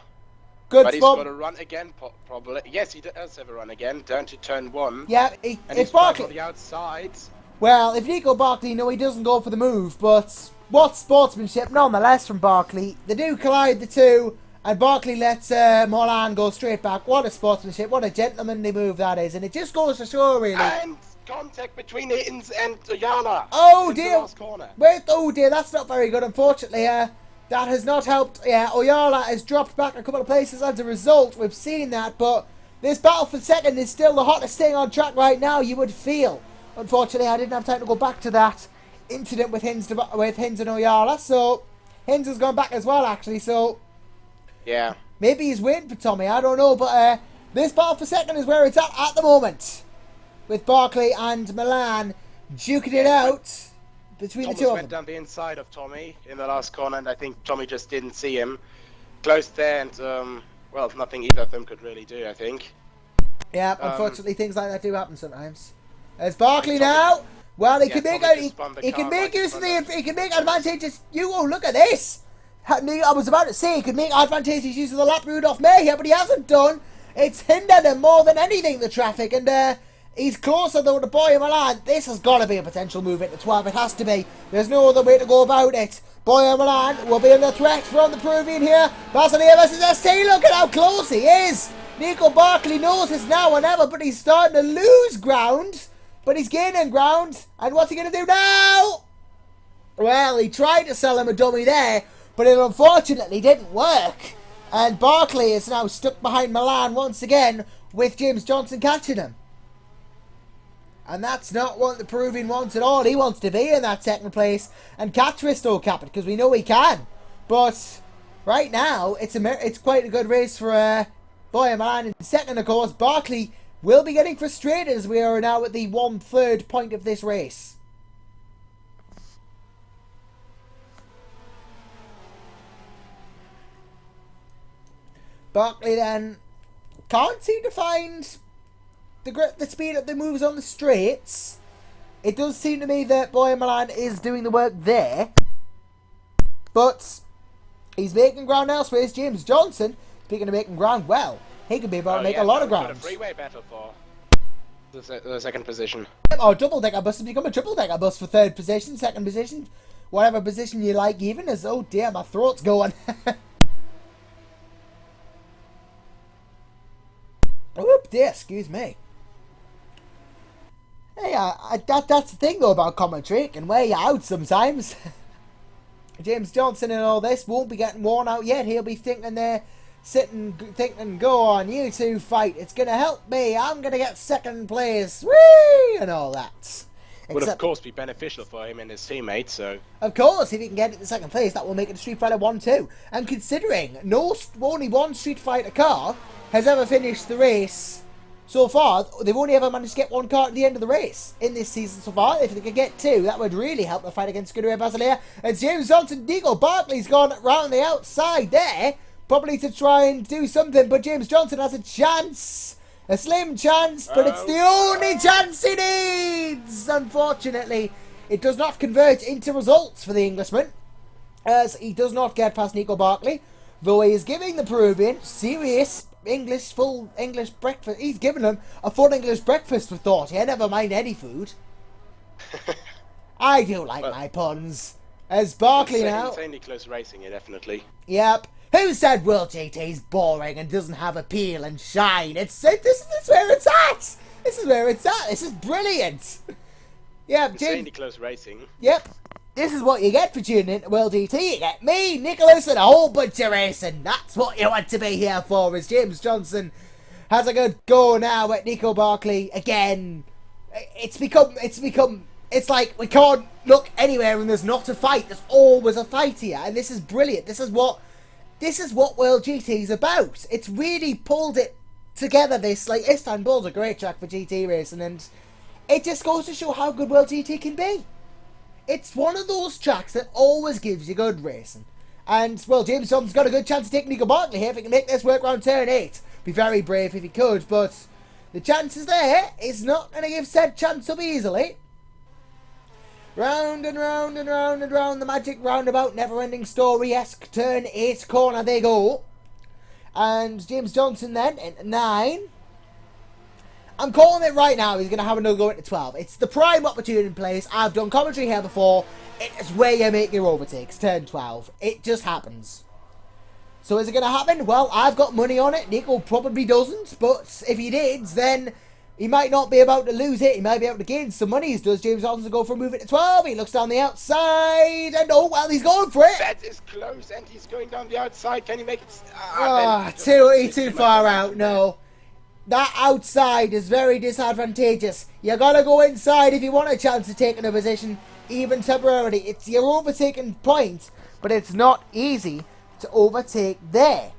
Good but he's got to run again, probably. Yes, he does have a run again, down to turn 1. Yeah, and he's Barkley on the outside. Well, if Nico Barkley, no, he doesn't go for the move, but what sportsmanship, nonetheless, from Barkley. They do collide, the two, and Barkley lets Molan go straight back. What a sportsmanship, what a gentlemanly move that is, and it just goes to show, really. And contact between Hittins and Ayala. Oh dear! The last corner. Wait, oh dear, that's not very good, unfortunately. That has not helped. Yeah, Oyala has dropped back a couple of places as a result. We've seen that, but this battle for second is still the hottest thing on track right now, you would feel. Unfortunately, I didn't have time to go back to that incident with Hins and Oyala, so Hins has gone back as well, actually, so... Yeah. Maybe he's waiting for Tommy, I don't know, but this battle for second is where it's at the moment. With Barkley and Milan duking it out between Thomas the two of went them. down the inside of Tommy in the last corner, and I think Tommy just didn't see him. Close there, and, nothing either of them could really do, I think. Yeah, unfortunately, things like that do happen sometimes. There's Barkley now. Well, he can make use of he can make advantageous. Look at this. I was about to say he could make advantageous use of the lap Rudolph May here, but he hasn't done. It's hindered him more than anything, the traffic, and he's closer though to Boyer Milan. This has got to be a potential move into 12. It has to be. There's no other way to go about it. Boyer Milan will be under threat from the Peruvian here. Vassilia versus ST. Look at how close he is. Nico Barkley knows it's now or never, but he's starting to lose ground. But he's gaining ground. And what's he going to do now? Well, he tried to sell him a dummy there, but it unfortunately didn't work. And Barkley is now stuck behind Milan once again, with James Johnson catching him. And that's not what the Peruvian wants at all. He wants to be in that second place and catch Risto Capit, because we know he can. But right now, it's quite a good race for Boyer Milan in second, of course. Barkley will be getting frustrated as we are now at the 1/3 point of this race. Barkley then can't seem to find the speed of the moves on the straights. It does seem to me that Boyer Milan is doing the work there, but he's making ground elsewhere. It's James Johnson. Speaking of making ground, well, he could be able to make a lot of ground. A freeway battle for the second position. Or double-decker bus has become a triple-decker bus for third position, second position, whatever position you like, even as, oh dear, my throat's going. Whoop dear, excuse me. Hey, that's the thing though about commentary, it can wear you out sometimes. James Johnson and all this won't be getting worn out yet. He'll be thinking there, sitting thinking, go on, you two fight. It's going to help me. I'm going to get second place. Whee! And all that. Would of course be beneficial for him and his teammates, so... Of course, if he can get it to second place, that will make it a Street Fighter 1-2. And considering only one Street Fighter car has ever finished the race so far, they've only ever managed to get one car at the end of the race in this season so far. If they could get two, that would really help the fight against Goodyear Basilea. And James Johnson, Nico Barkley's gone round the outside there, probably to try and do something, but James Johnson has a chance. A slim chance, but it's the only chance he needs! Unfortunately, it does not convert into results for the Englishman, as he does not get past Nico Barkley, though he is giving the Peruvian serious full English breakfast. He's giving him a full English breakfast for thought. Yeah, never mind any food. I do like my puns. As Barkley now... Insanely close racing here, definitely. Yep. Who said World GT's boring and doesn't have appeal and shine? This is where it's at. This is where it's at. This is brilliant. Yep. Insanely close racing. Yep. This is what you get for tuning into World GT. You get me, Nicolas, and a whole bunch of racing. That's what you want to be here for. As James Johnson has a good go now at Nico Barkley again. It's like we can't look anywhere and there's not a fight. There's always a fight here, and this is brilliant. This is what World GT is about. It's really pulled it together. Like, Istanbul's a great track for GT racing, and it just goes to show how good World GT can be. It's one of those tracks that always gives you good racing. And, well, James Johnson's got a good chance to take Nico Barkley here if he can make this work around turn 8. Be very brave if he could, but the chance is there. He's not going to give said chance up easily. Round and round and round and round the magic roundabout, never-ending story-esque turn 8 corner they go. And James Johnson then into 9. I'm calling it right now. He's going to have another go into 12. It's the prime opportunity in place. I've done commentary here before. It's where you make your overtakes. Turn 12. It just happens. So is it going to happen? Well, I've got money on it. Nico probably doesn't. But if he did, then he might not be about to lose it. He might be able to gain some money. Does James Johnson go for a move into 12? He looks down the outside. And oh, well, he's going for it. That is close. And he's going down the outside. Can he make it? Too far out. No. That outside is very disadvantageous. You gotta go inside if you want a chance of taking a position, even temporarily. It's your overtaking point, but it's not easy to overtake there.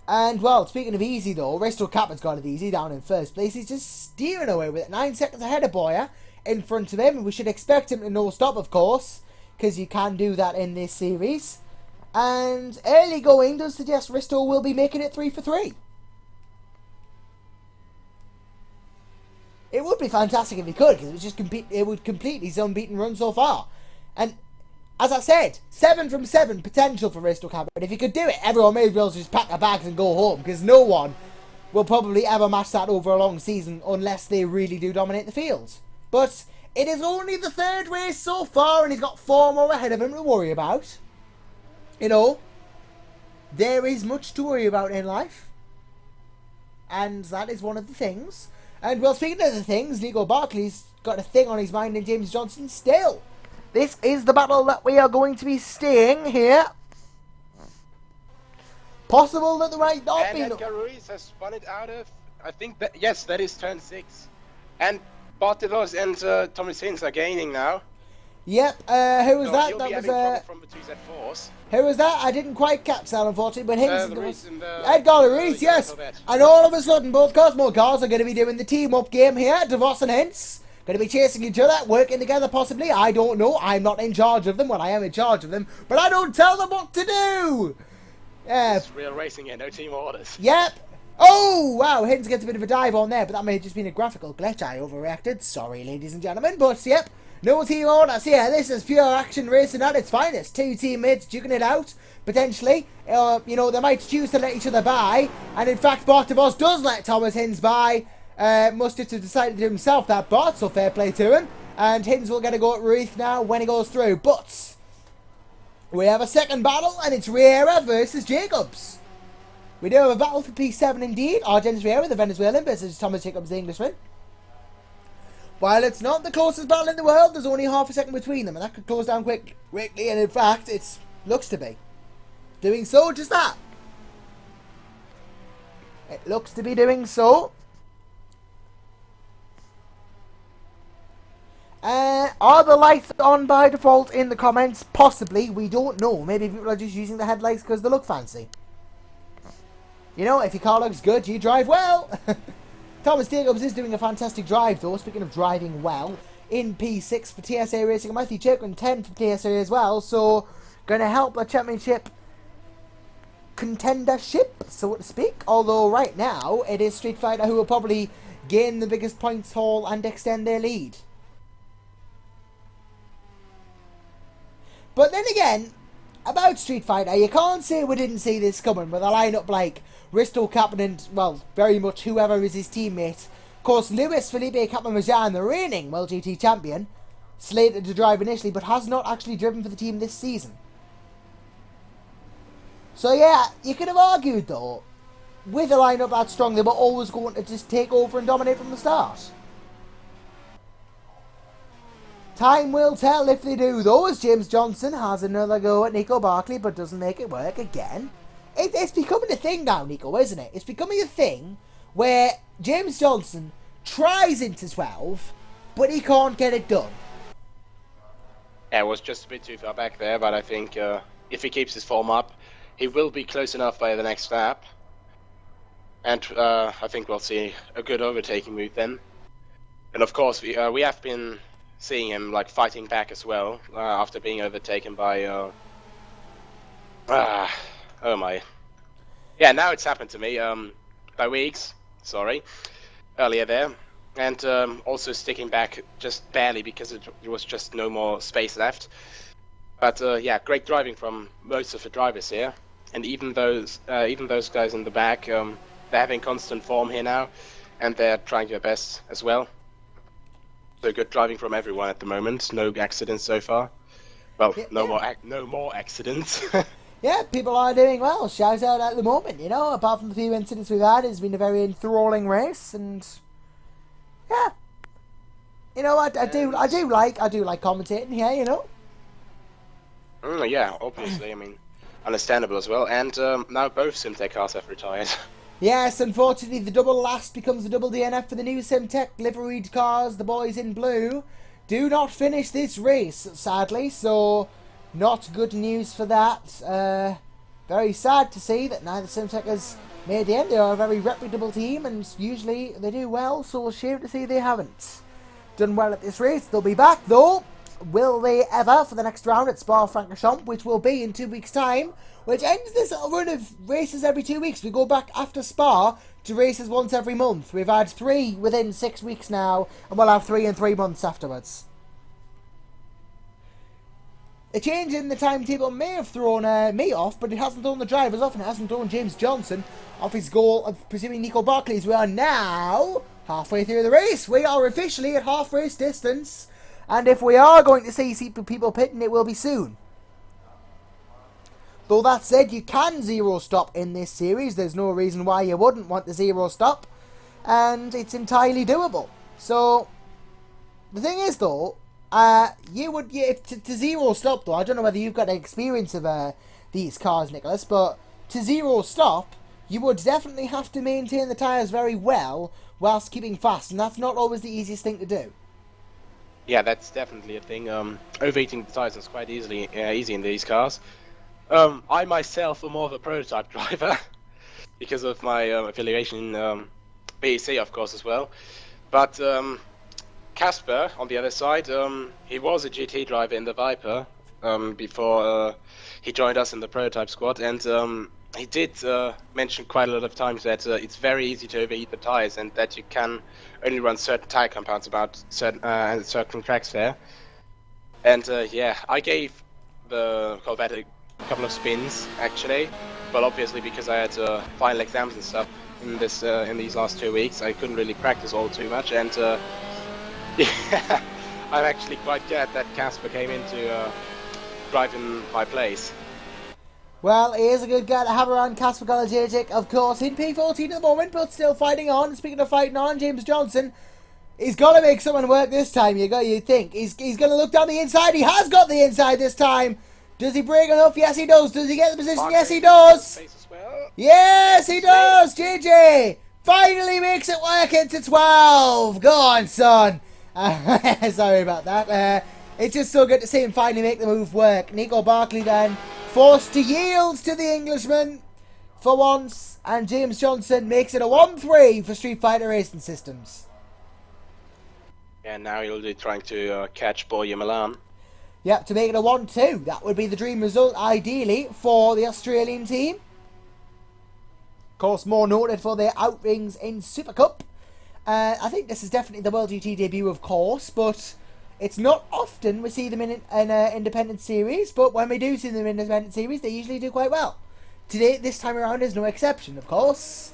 And, well, speaking of easy, though, Resto Kappa's got it easy down in first place. He's just steering away with it. 9 seconds ahead of Boyer in front of him. And we should expect him to no stop, of course, because you can do that in this series. And early going does suggest Risto will be making it 3 for 3. It would be fantastic if he could, because it would complete his unbeaten run so far. And as I said, 7 from 7 potential for Risto Kappa. And if he could do it, everyone may as well just pack their bags and go home, because no one will probably ever match that over a long season unless they really do dominate the field. But it is only the 3rd race so far, and he's got 4 more ahead of him to worry about. You know, there is much to worry about in life. And that is one of the things. And, well, speaking of the things, Nico Barkley's got a thing on his mind in James Johnson still. This is the battle that we are going to be staying here. Possible that there might not be... And Edgar Ruiz has spun it out of... I think that... Yes, that is turn 6. And Bartelos and Thomas Hins are gaining now. Yep, who was that? That was from the 2Z4s. Who was that? I didn't quite catch that, unfortunately, but Edgar Ruiz, yes. And all of a sudden, both Cosmo cars are going to be doing the team-up game here. DeVos and Hintz going to be chasing each other, working together possibly. I don't know. I'm not in charge of them. Well, I am in charge of them, but I don't tell them what to do. Yeah. It's real racing here, no team orders. Yep. Oh, wow, Hintz gets a bit of a dive on there, but that may have just been a graphical glitch. I overreacted. Sorry, ladies and gentlemen, but yep. No team orders here. This is pure action racing at its finest. 2 teammates duking it out, potentially. You know, they might choose to let each other by. And in fact, Bartavos does let Thomas Hins by. Must have decided himself that Bart, so fair play to him. And Hins will get a go at Ruth now when he goes through. But we have a second battle, and it's Riera versus Jacobs. We do have a battle for P7 indeed. Argen's Riera, the Venezuelan, versus Thomas Jacobs, the Englishman. While it's not the closest battle in the world, there's only half a second between them, and that could close down quickly, and in fact, it looks to be. doing so, just that. It looks to be doing so. Are the lights on by default in the comments? Possibly, we don't know. Maybe people are just using the headlights because they look fancy. You know, if your car looks good, you drive well. Thomas Jacobs is doing a fantastic drive though, speaking of driving well, in P6 for TSA Racing, and Matthew Jacob in 10 for TSA as well, so going to help the championship contendership, so to speak, although right now it is Street Fighter who will probably gain the biggest points haul and extend their lead. But then again, about Street Fighter, you can't say we didn't see this coming with a lineup like Risto Kaplan and, well, very much whoever is his teammate. Of course, Luis Felipe Kaplan-Majan, the reigning World GT champion, slated to drive initially, but has not actually driven for the team this season. So yeah, you could have argued though, with a lineup that strong, they were always going to just take over and dominate from the start. Time will tell if they do though, as James Johnson has another go at Nico Barkley, but doesn't make it work again. It's becoming a thing now, Nico, isn't it? It's becoming a thing where James Johnson tries into 12, but he can't get it done. Yeah, it was just a bit too far back there, but I think if he keeps his form up, he will be close enough by the next lap. And I think we'll see a good overtaking move then. And of course, we have been seeing him like fighting back as well after being overtaken by oh my, yeah, now it's happened to me by Weeks, sorry, earlier there, and also sticking back just barely because there was just no more space left. But yeah, great driving from most of the drivers here, and even those guys in the back, they're having constant form here now, and they're trying their best as well. So good driving from everyone at the moment. No accidents so far. Well, yeah, no more accidents. Yeah, people are doing well. Shout out at the moment, you know. Apart from the few incidents we've had, it's been a very enthralling race, and yeah, you know, I do like commentating here, you know. Yeah, obviously. I mean, understandable as well. And now both Simtech cars have retired. Yes, unfortunately, the double last becomes the double DNF for the new Simtech liveried cars. The boys in blue do not finish this race, sadly, so not good news for that. Very sad to see that neither Simtech has made the end. They are a very reputable team, and usually they do well, so a shame to see they haven't done well at this race. They'll be back, though. Will they ever for the next round at Spa-Francorchamps, which will be in 2 weeks' time, which ends this little run of races every 2 weeks. We go back after Spa to races once every month. We've had 3 within 6 weeks now, and we'll have 3 in 3 months afterwards. A change in the timetable may have thrown me off, but it hasn't thrown the drivers off, and it hasn't thrown James Johnson off his goal of pursuing Nico Barkley, as we are now halfway through the race. We are officially at half race distance, and if we are going to see people pitting, it will be soon. Though that said, you can zero stop in this series. There's no reason why you wouldn't want the zero stop, and it's entirely doable. So the thing is, though, to zero stop though, I don't know whether you've got experience of these cars, Nicholas, but to zero stop, you would definitely have to maintain the tyres very well whilst keeping fast, and that's not always the easiest thing to do. Yeah, that's definitely a thing. Overheating the tyres is quite easy in these cars. I myself am more of a prototype driver because of my affiliation in BEC, of course, as well. But Casper, on the other side, he was a GT driver in the Viper before he joined us in the prototype squad, and he did mention quite a lot of times that it's very easy to overheat the tires, and that you can only run certain tire compounds about certain tracks there. And yeah, I gave the Corvette a couple of spins actually, but obviously because I had final exams and stuff in these last 2 weeks, I couldn't really practice all too much, and yeah, I'm actually quite glad that Casper came into driving my place. Well, he is a good guy to have around. Casper Golajic, of course, in P14 at the moment, but still fighting on. Speaking of fighting on, James Johnson, he's got to make someone work this time, you'd think. He's going to look down the inside. He has got the inside this time. Does he break enough? Yes, he does. Does he get the position? Yes, he does. Yes, he does. JJ finally makes it work into 12. Go on, son. Sorry about that. It's just so good to see him finally make the move work. Nico Barkley then forced to yield to the Englishman for once, and James Johnson makes it a 1-3 for Street Fighter Racing Systems. And now he'll be trying to catch Borja Milan. Yep, to make it a 1-2. That would be the dream result, ideally, for the Australian team. Of course, more noted for their outings in Super Cup. I think this is definitely the World GT debut, of course, but it's not often we see them in an independent series, but when we do see them in an independent series, they usually do quite well. Today, this time around, is no exception, of course.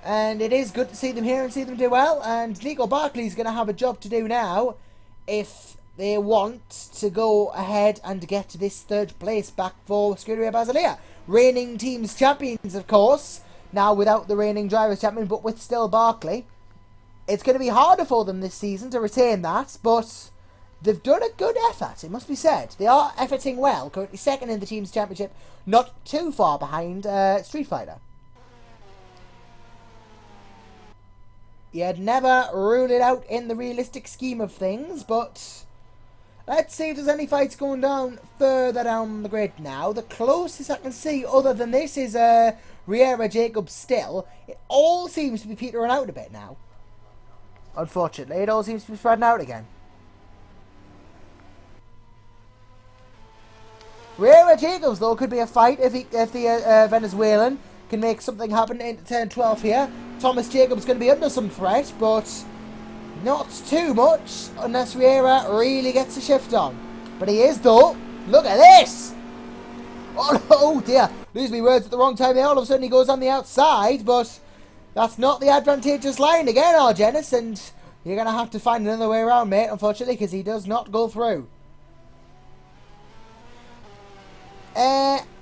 And it is good to see them here and see them do well, and Nico Barkley's going to have a job to do now if they want to go ahead and get this third place back for Scuderia Basilea. Reigning teams champions, of course, now without the reigning drivers champion, but with still Barkley. It's going to be harder for them this season to retain that, but they've done a good effort, it must be said. They are efforting well, currently second in the team's championship, not too far behind Street Fighter. You'd never rule it out in the realistic scheme of things, but let's see if there's any fights going down further down the grid now. The closest I can see other than this is Riera Jacobs still. It all seems to be petering out a bit now. Unfortunately, it all seems to be spreading out again. Riera Jacobs, though, could be a fight if the Venezuelan can make something happen into turn 12 here. Thomas Jacobs going to be under some threat, but not too much unless Riera really gets a shift on. But he is, though. Look at this! Oh dear, lose me words at the wrong time there. All of a sudden he goes on the outside, but that's not the advantageous line again, Argenis, and you're going to have to find another way around, mate, unfortunately, because he does not go through.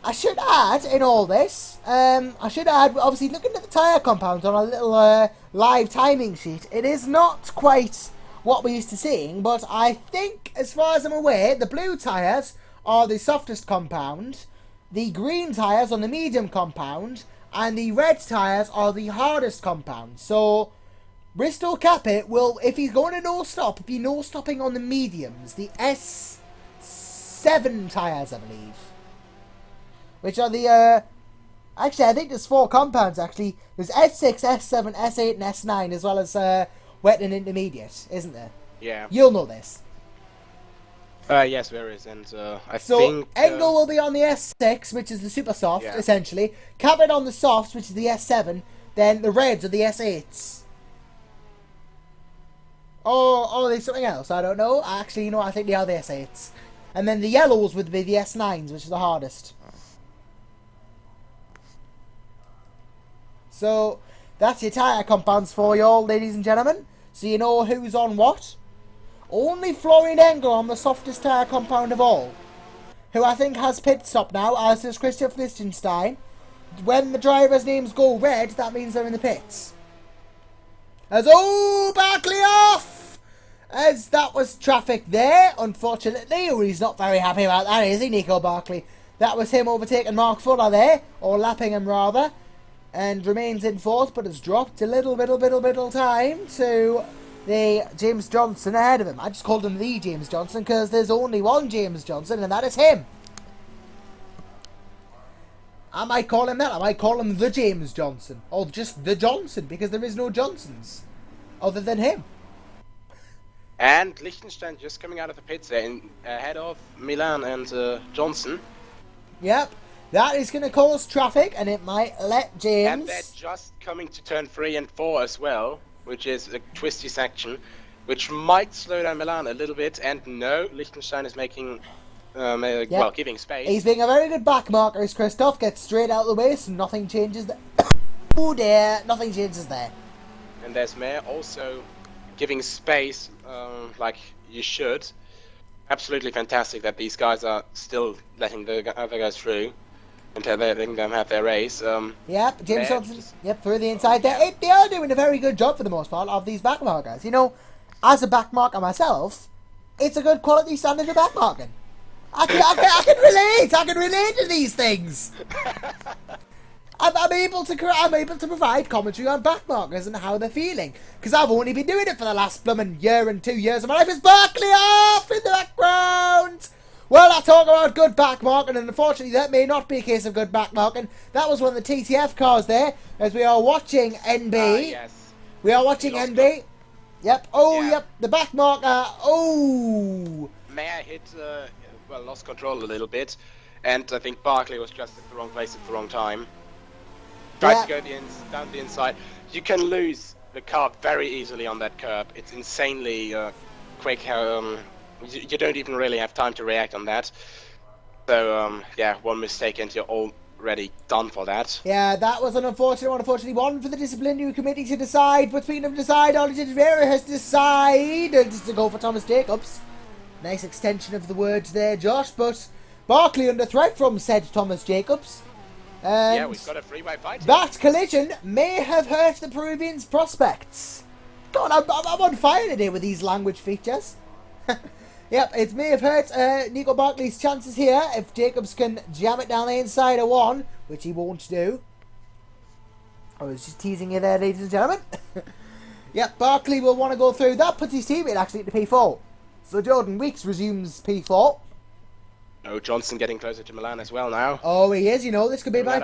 I should add, in all this, obviously, looking at the tyre compound on a little live timing sheet, it is not quite what we're used to seeing, but I think, as far as I'm aware, the blue tyres are the softest compound, the green tyres on the medium compound, and the red tyres are the hardest compound. So, Bristol Capit will, if he's going to no-stop, be no-stopping on the mediums, the S7 tyres, I believe. Which are the, actually, I think there's 4 compounds, actually. There's S6, S7, S8, and S9, as well as wet and intermediate, isn't there? Yeah. You'll know this. Yes, there is, and I think... So, Engel will be on the S6, which is the super soft, essentially. Capit on the softs, which is the S7. Then the reds are the S8s. Oh, there's something else, I don't know. Actually, I think they are the S8s. And then the yellows would be the S9s, which is the hardest. So, that's your tyre compounds for you all, ladies and gentlemen. So you know who's on what. Only Florian Engel on the softest tyre compound of all. Who I think has pit stop now, as does Christoph Lichtenstein. When the drivers' names go red, that means they're in the pits. Barkley off! As that was traffic there, unfortunately. He's not very happy about that, is he, Nico Barkley? That was him overtaking Mark Fuller there, or lapping him rather. And remains in fourth, but has dropped a little time to the James Johnson ahead of him. I just called him the James Johnson because there's only one James Johnson, and that is him. I might call him that. I might call him the James Johnson, or just the Johnson, because there is no Johnsons other than him. And Liechtenstein just coming out of the pits there, ahead of Milan and Johnson. Yep. That is going to cause traffic, and it might let James... And they're just coming to turn 3 and 4 as well, which is a twisty section, which might slow down Milan a little bit. And no, Liechtenstein is making, well, giving space. He's being a very good back marker as Christoph gets straight out of the way, so nothing changes there. Oh dear, nothing changes there. And there's Mayer also giving space, like you should. Absolutely fantastic that these guys are still letting the other guys through. Until letting them have their race. Yep, James Johnson, through the inside there. They are doing a very good job for the most part of these backmarkers. As a backmarker myself, it's a good quality standard of backmarking. I can relate. I can relate to these things. I'm able to provide commentary on backmarkers and how they're feeling, because I've only been doing it for the last blooming year and 2 years of my life. Is Barkley off in the background? Well, I talk about good backmarking, and unfortunately that may not be a case of good backmarking. That was one of the TTF cars there, as we are watching NB. Yes. We are watching NB. Yep. Oh, yep. The backmarker. Oh. May I hit? Well, lost control a little bit, and I think Barkley was just at the wrong place at the wrong time. Tried to go down the inside. You can lose the car very easily on that curb. It's insanely quick. You don't even really have time to react on that. So yeah, one mistake and you're already done for that. Yeah, that was an unfortunate one. Unfortunately, one for the disciplinary committee to decide. Between them to decide, Ollie Vera has decided to go for Thomas Jacobs. Nice extension of the words there, Josh. But Barkley under threat from said Thomas Jacobs. And yeah, we've got a freeway fight. That collision may have hurt the Peruvians' prospects. God, I'm on fire today with these language features. Yep, it may have hurt Nico Barkley's chances here if Jacobs can jam it down the inside of one, which he won't do. I was just teasing you there, ladies and gentlemen. Yep, Barkley will want to go through. That puts his teammate actually into P4. So Jordan Weeks resumes P4. Oh, Johnson getting closer to Milan as well now. Oh, he is. You know, this could be a fight.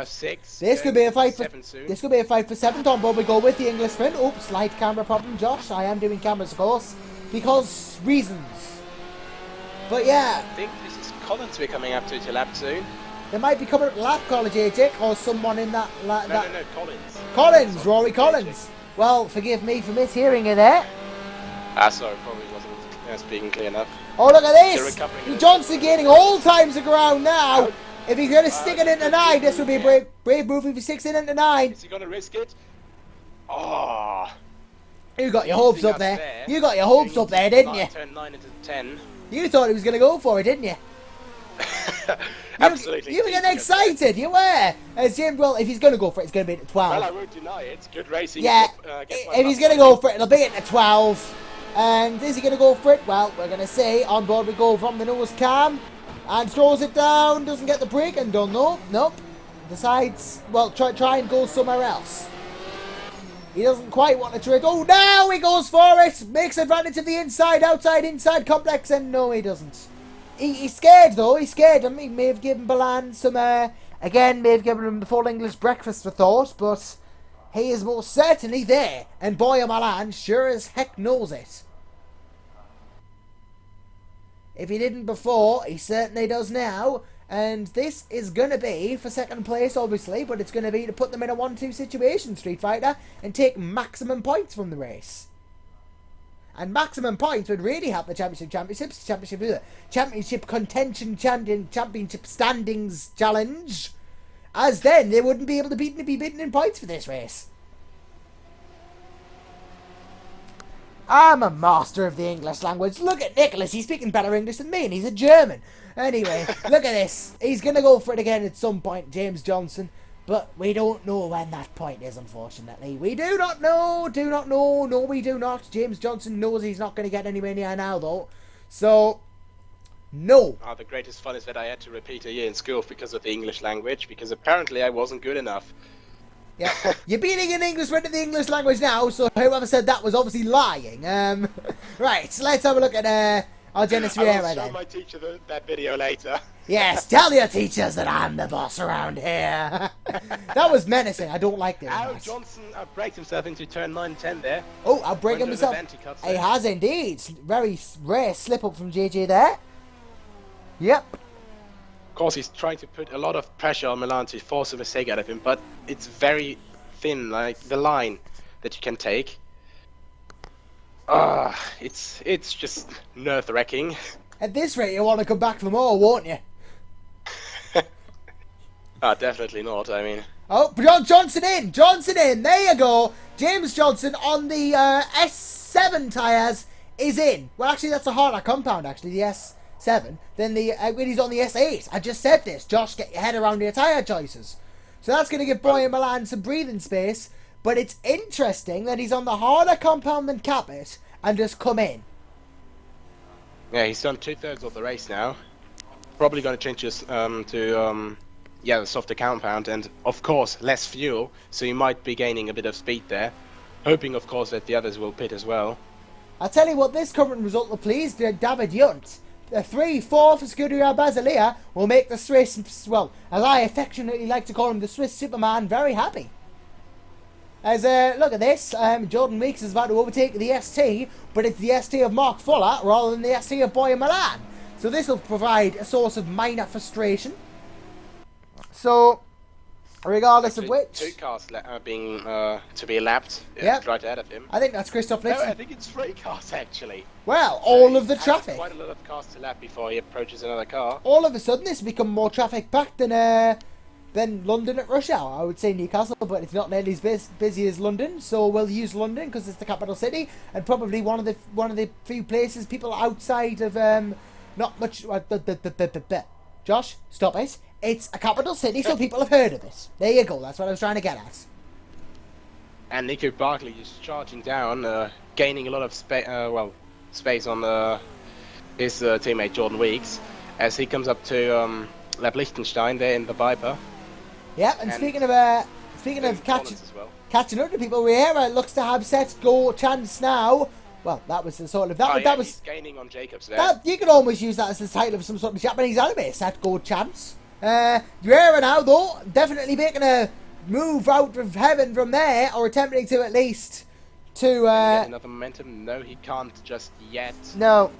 This could be a fight for 7th. On board we go with the Englishman. Oops, slight camera problem, Josh. I am doing cameras, of course, because reasons. But yeah, I think this is Collins we're coming up to lap soon. They might be coming up to lap college, AJ, or someone in that. No, Collins. Collins, Rory Collins. Well, forgive me for mishearing you there. Sorry, probably wasn't speaking clear enough. Oh, look at this! Johnson gaining all times of ground now. If he's going to stick it into 9, this would be a brave move if he sticks it into 9. Is he going to risk it? Oh. You got your hopes up there. You got your hopes up there, didn't you? Turn 9 into 10. You thought he was going to go for it, didn't you? Absolutely. You were getting excited, you were. As Jim, well, if he's going to go for it, it's going to be at 12. Well, I won't deny it. It's good racing. Yeah, if he's going to go for it, it'll be at 12. And is he going to go for it? Well, we're going to say on board we go from the nose cam. And throws it down, doesn't get the break, and don't know. Nope. Decides, well, try and go somewhere else. He doesn't quite want to trick. Oh, now he goes for it. Makes advantage of the inside, outside, inside complex. And no, he doesn't. He's scared, though. He's scared. I mean, he may have given Balan some, again, may have given him the full English breakfast for thought. But he is most certainly there. And Boya Milan sure as heck knows it. If he didn't before, he certainly does now. And this is going to be for second place, obviously, but it's going to be to put them in a 1-2 situation, Street Fighter, and take maximum points from the race. And maximum points would really help the championship contention championship standings challenge, as then they wouldn't be able to be beaten in points for this race. I'm a master of the English language. Look at Nicolas. He's speaking better English than me, and he's a German. Anyway, look at this. He's going to go for it again at some point, James Johnson. But we don't know when that point is, unfortunately. We do not know. No, we do not. James Johnson knows he's not going to get anywhere near now, though. So, no. The greatest fun is that I had to repeat a year in school because of the English language, because apparently I wasn't good enough. Yeah, you're beating an Englishman in the English language now, so whoever said that was obviously lying. Right, so let's have a look at our Dennis Vieira then. I'll show my teacher that video later. Yes, tell your teachers that I'm the boss around here. That was menacing. I don't like that. Ow, Johnson outbraked himself into turn 9-10 there. Oh, outbreaking himself. He has indeed. Very rare slip up from JJ there. Yep. Of course, he's trying to put a lot of pressure on Milan to force a mistake out of him, but it's very thin, like the line that you can take. It's just nerve-wracking. At this rate, you want to come back for more, won't you? Definitely not, I mean. Oh, Johnson in! There you go! James Johnson on the S7 tyres is in. Well, actually, that's a harder compound, actually, the S7. Then when he's on the S8. I just said this. Josh, get your head around your tyre choices. So that's going to give Boya Milan some breathing space. But it's interesting that he's on the harder compound than Capit and just come in. Yeah, he's done 2/3 of the race now. probably going to change this to the softer compound, and of course less fuel, so you might be gaining a bit of speed there, hoping of course that the others will pit as well. I'll tell you what, this current result will please David Yunt. The 3-4 for Scuderia Basilea will make the Swiss, well, as I affectionately like to call him, the Swiss Superman, very happy. As look at this, Jordan Weeks is about to overtake the ST, but it's the ST of Mark Fuller rather than the ST of Boy Milan. So this will provide a source of minor frustration. So, regardless of which... 2 cars being to be lapped right ahead of him. I think that's Christoph No, Nixon. I think it's 3 cars actually. Well, all of the traffic. Quite a lot of cars to lap before he approaches another car. All of a sudden, it's become more traffic-packed than London at rush hour. I would say Newcastle, but it's not nearly as busy as London, so we'll use London because it's the capital city and probably one of the few places people outside of not much. Josh, stop it! It's a capital city, so people have heard of it. There you go. That's what I was trying to get at. And Nico Barkley is charging down, gaining a lot of space on his teammate Jordan Weeks as he comes up to Lab Liechtenstein there in the Viper. Yep, and speaking of catching up to people, Riera looks to have set go chance now. Well, that was the sort of that was he's gaining on Jacobs there. That, you could almost use that as the title of some sort of Japanese anime. Set go chance. Riera now though definitely making a move out of heaven from there, or attempting to at least to get another momentum. No, he can't just yet. No,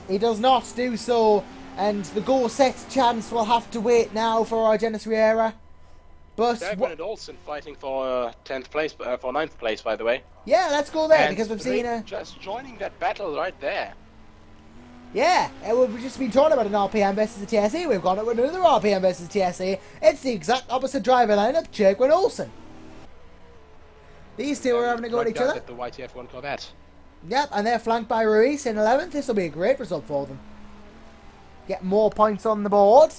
he does not do so. And the goal set chance will have to wait now for Argenis Riera. But Bernard Olsen fighting for 10th place, for 9th place, by the way. Yeah, let's go there and because we've seen just joining that battle right there. Yeah, we've just been talking about an RPM versus a TSE. We've got it with another RPM versus TSE. It's the exact opposite driver lineup, Chirk and Olsen. These two are having a go at each other. The YTF1 Corvette. Yep, and they're flanked by Ruiz in 11th. This will be a great result for them. Get more points on the board.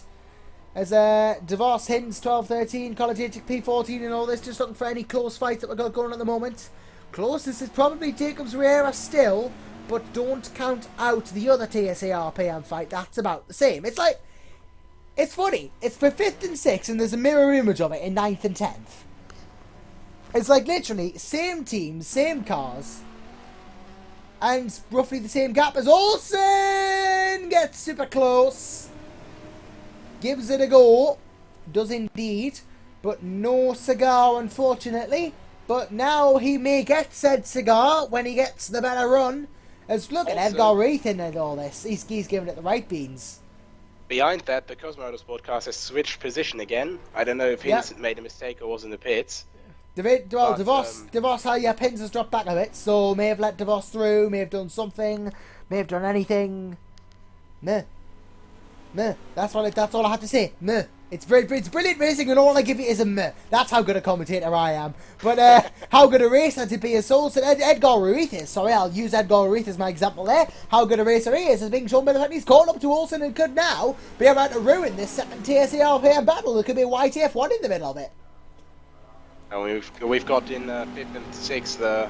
As DeVos, Hinds, 12-13, College P14 and all this, just looking for any close fights that we've got going on at the moment. Closest is probably Jacobs Riera still, but don't count out the other TSA RPM fight. That's about the same. It's like, it's funny. It's for 5th and 6th, and there's a mirror image of it in 9th and 10th. It's like literally same teams, same cars, and roughly the same gap as Olsen gets super close. Gives it a go. Does indeed. But no cigar, unfortunately. But now he may get said cigar when he gets the better run. As look at Edgar Reith in and all this. He's giving it the right beans. Behind that, the Cosmo Motorsport car has switched position again. I don't know if Hinson made a mistake or was in the pits. DeVos, Pins has dropped back a bit, so may have let DeVos through, may have done something, may have done anything. Meh. That's all I have to say. Meh. It's brilliant racing, and all I give you is a meh. That's how good a commentator I am. But how good a racer to be a Solson Edgar Ruiz is. Sorry, I'll use Edgar Ruiz as my example there. How good a racer he is being shown by the fact he's caught up to Olsen and could now be about to ruin this second TSA RPM battle. There could be a YTF1 in the middle of it. And we've got in 5th and 6th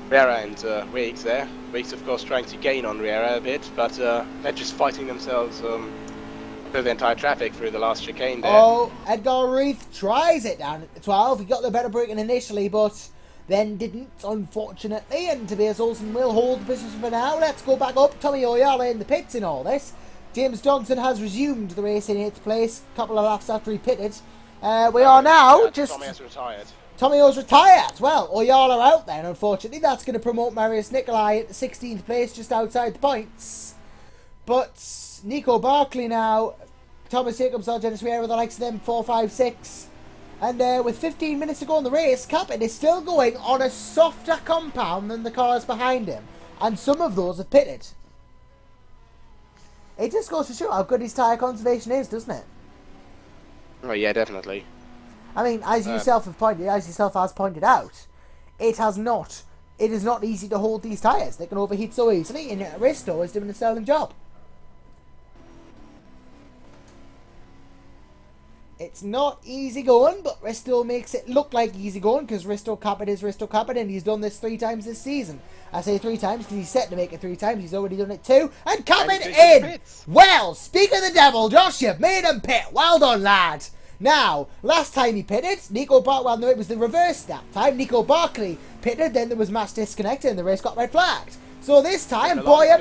Riera and Weeks there. Weeks, of course, trying to gain on Riera a bit, but they're just fighting themselves through the entire traffic through the last chicane there. Oh, Edgar Ruiz tries it down at the 12. He got the better braking initially, but then didn't, unfortunately. And Tobias Olsen will hold the position for now. Let's go back up. Tommy Oyala in the pits in all this. James Johnson has resumed the race in 8th place, a couple of laps after he pitted. We are now just... Tommy has retired. Tommy O's retired. Well, Oyala out then, unfortunately. That's going to promote Marius Nicolai at the 16th place, just outside the points. But Nico Barkley now, Thomas Jacobs, Argenis Riera, the likes of them, 4, 5, 6. And with 15 minutes to go in the race, Captain is still going on a softer compound than the cars behind him. And some of those have pitted. It just goes to show how good his tyre conservation is, doesn't it? Oh yeah, definitely. I mean, as yourself has pointed out, it is not easy to hold these tyres. They can overheat so easily, and Risto is doing a sterling job. It's not easy going, but Risto makes it look like easy going because Risto Capit is Risto Capit, and he's done this 3 times this season. I say 3 times because he's set to make it 3 times. He's already done it 2. And Capit in! Well, speak of the devil, Josh, you've made him pit. Well done, lad. Now, last time he pitted, well, no, it was the reverse that time. Nico Barkley pitted, then there was mass disconnect, and the race got red flagged. So this time, Boya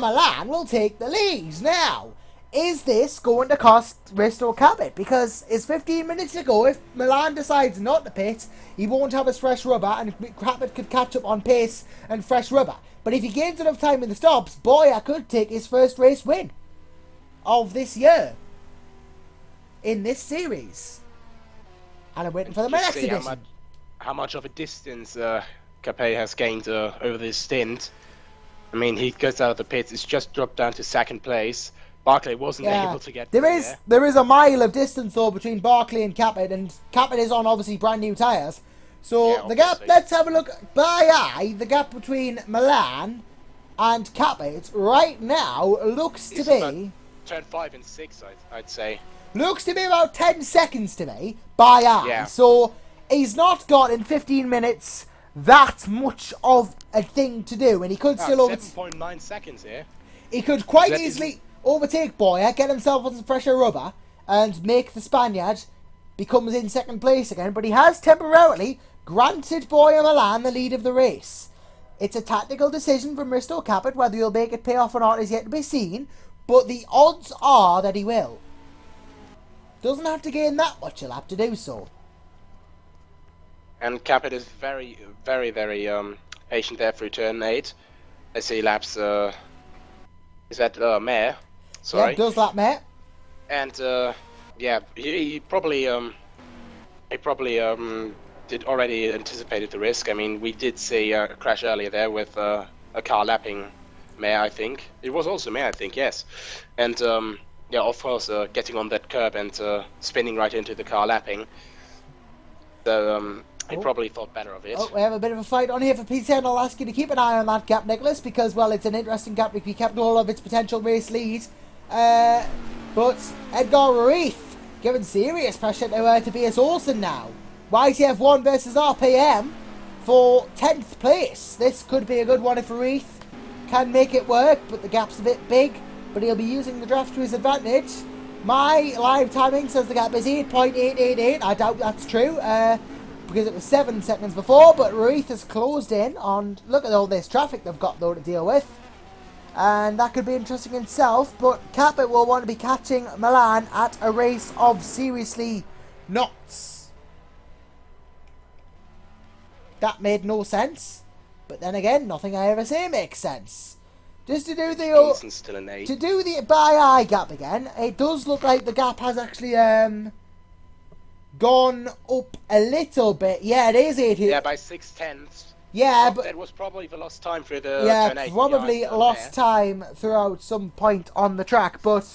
Milan will take the lead. Now, is this going to cost Risto Capit? Because it's 15 minutes to go. If Milan decides not to pit, he won't have his fresh rubber, and Capit could catch up on pace and fresh rubber. But if he gains enough time in the stops, Boya could take his first race win of this year in this series. And I'm waiting for the next edition. How much of a distance Capet has gained over this stint. I mean, he goes out of the pits. It's just dropped down to 2nd place. Barkley wasn't able to get there is a mile of distance though between Barkley and Capit, and Capit is on obviously brand new tyres. So yeah, the gap, let's have a look by eye. The gap between Milan and Capit right now looks to be turn 5 and 6, I'd say. Looks to be about 10 seconds to me by eye. Yeah. So he's not got in 15 minutes that much of a thing to do, and he could still 7.9 seconds here. He could quite easily overtake Boya, get himself on some fresher rubber, and make the Spaniard becomes in 2nd place again. But he has temporarily granted Boya Milan the lead of the race. It's a tactical decision from Risto Capit. Whether he'll make it pay off or not is yet to be seen, but the odds are that he will. Doesn't have to gain that much a lap to do so. And Capit is very, very, very patient there through turn 8. Let's see, laps. Is that Mare? Sorry. Yeah, does lap Mare. And yeah, he probably did already anticipated the risk. I mean, we did see a crash earlier there with a car lapping Mare, I think. It was also Mare, I think, yes. And yeah, of course, getting on that curb and spinning right into the car lapping. So he probably thought better of it. Oh, we have a bit of a fight on here for P10. I'll ask you to keep an eye on that gap, Nicolas, because, well, it's an interesting gap to be kept all of its potential race lead. But Edgar Ruiz giving serious pressure to Tobias Olsen now. YTF1 versus RPM for 10th place. This could be a good one if Ruiz can make it work, but the gap's a bit big. But he'll be using the draft to his advantage. My live timing says the gap is 8.888. I doubt that's true, because it was 7 seconds before. But Ruiz has closed in on... Look at all this traffic they've got, though, to deal with. And that could be interesting in itself. But Capit will want to be catching Milan at a race of seriously knots. That made no sense. But then again, nothing I ever say makes sense. Just to do the by eye gap again, it does look like the gap has actually gone up a little bit. Yeah, it is 8 here. Yeah, by 6/10. Yeah, but it was probably the lost time through the turn 8 probably lost time throughout some point on the track. But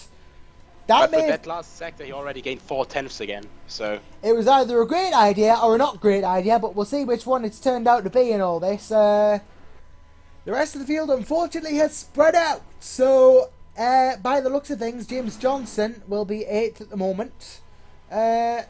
with that last sector, he already gained 4/10 again. So it was either a great idea or a not great idea. But we'll see which one it's turned out to be in all this. The rest of the field, unfortunately, has spread out. So, by the looks of things, James Johnson will be 8th at the moment. I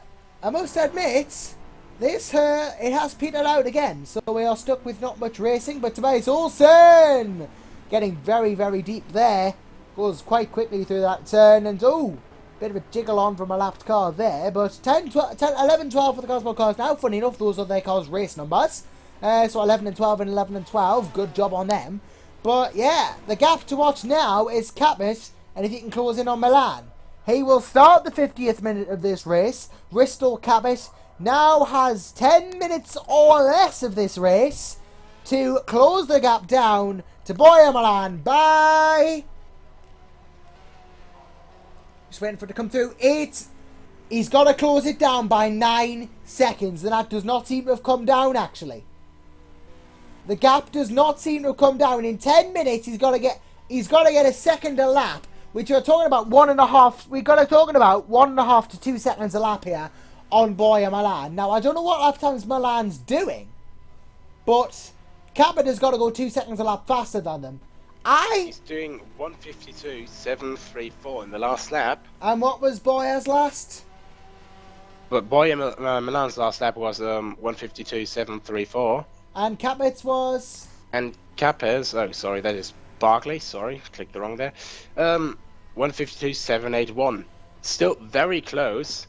must admit, it has petered out again. So we are stuck with not much racing. But Tobias Olsen getting very, very deep there. Goes quite quickly through that turn. And, bit of a jiggle on from a lapped car there. But 11, 12 for the Cosmo cars now. Funny enough, those are their cars' race numbers. So 11 and 12 and 11 and 12. Good job on them. But yeah, the gap to watch now is Capit, and if he can close in on Milan. He will start the 50th minute of this race. Risto Capit now has 10 minutes or less of this race to close the gap down to Boya Milan by... Just waiting for it to come through. 8. He's got to close it down by 9 seconds, and that does not seem to have come down actually. The gap does not seem to have come down. In 10 minutes, he's got to get a second a lap, which we're talking about 1.5. We've got to talking about 1.5 to 2 seconds a lap here on Boya Milan. Now I don't know what lap times Milan's doing, but Capit has got to go 2 seconds a lap faster than them. He's doing 152.734 in the last lap. And what was Boya's last? But Boya Milan's last lap was 152.734. And Capit's was? And Capes, oh sorry, that is Barkley, sorry, clicked the wrong there. 152.781. Still very close.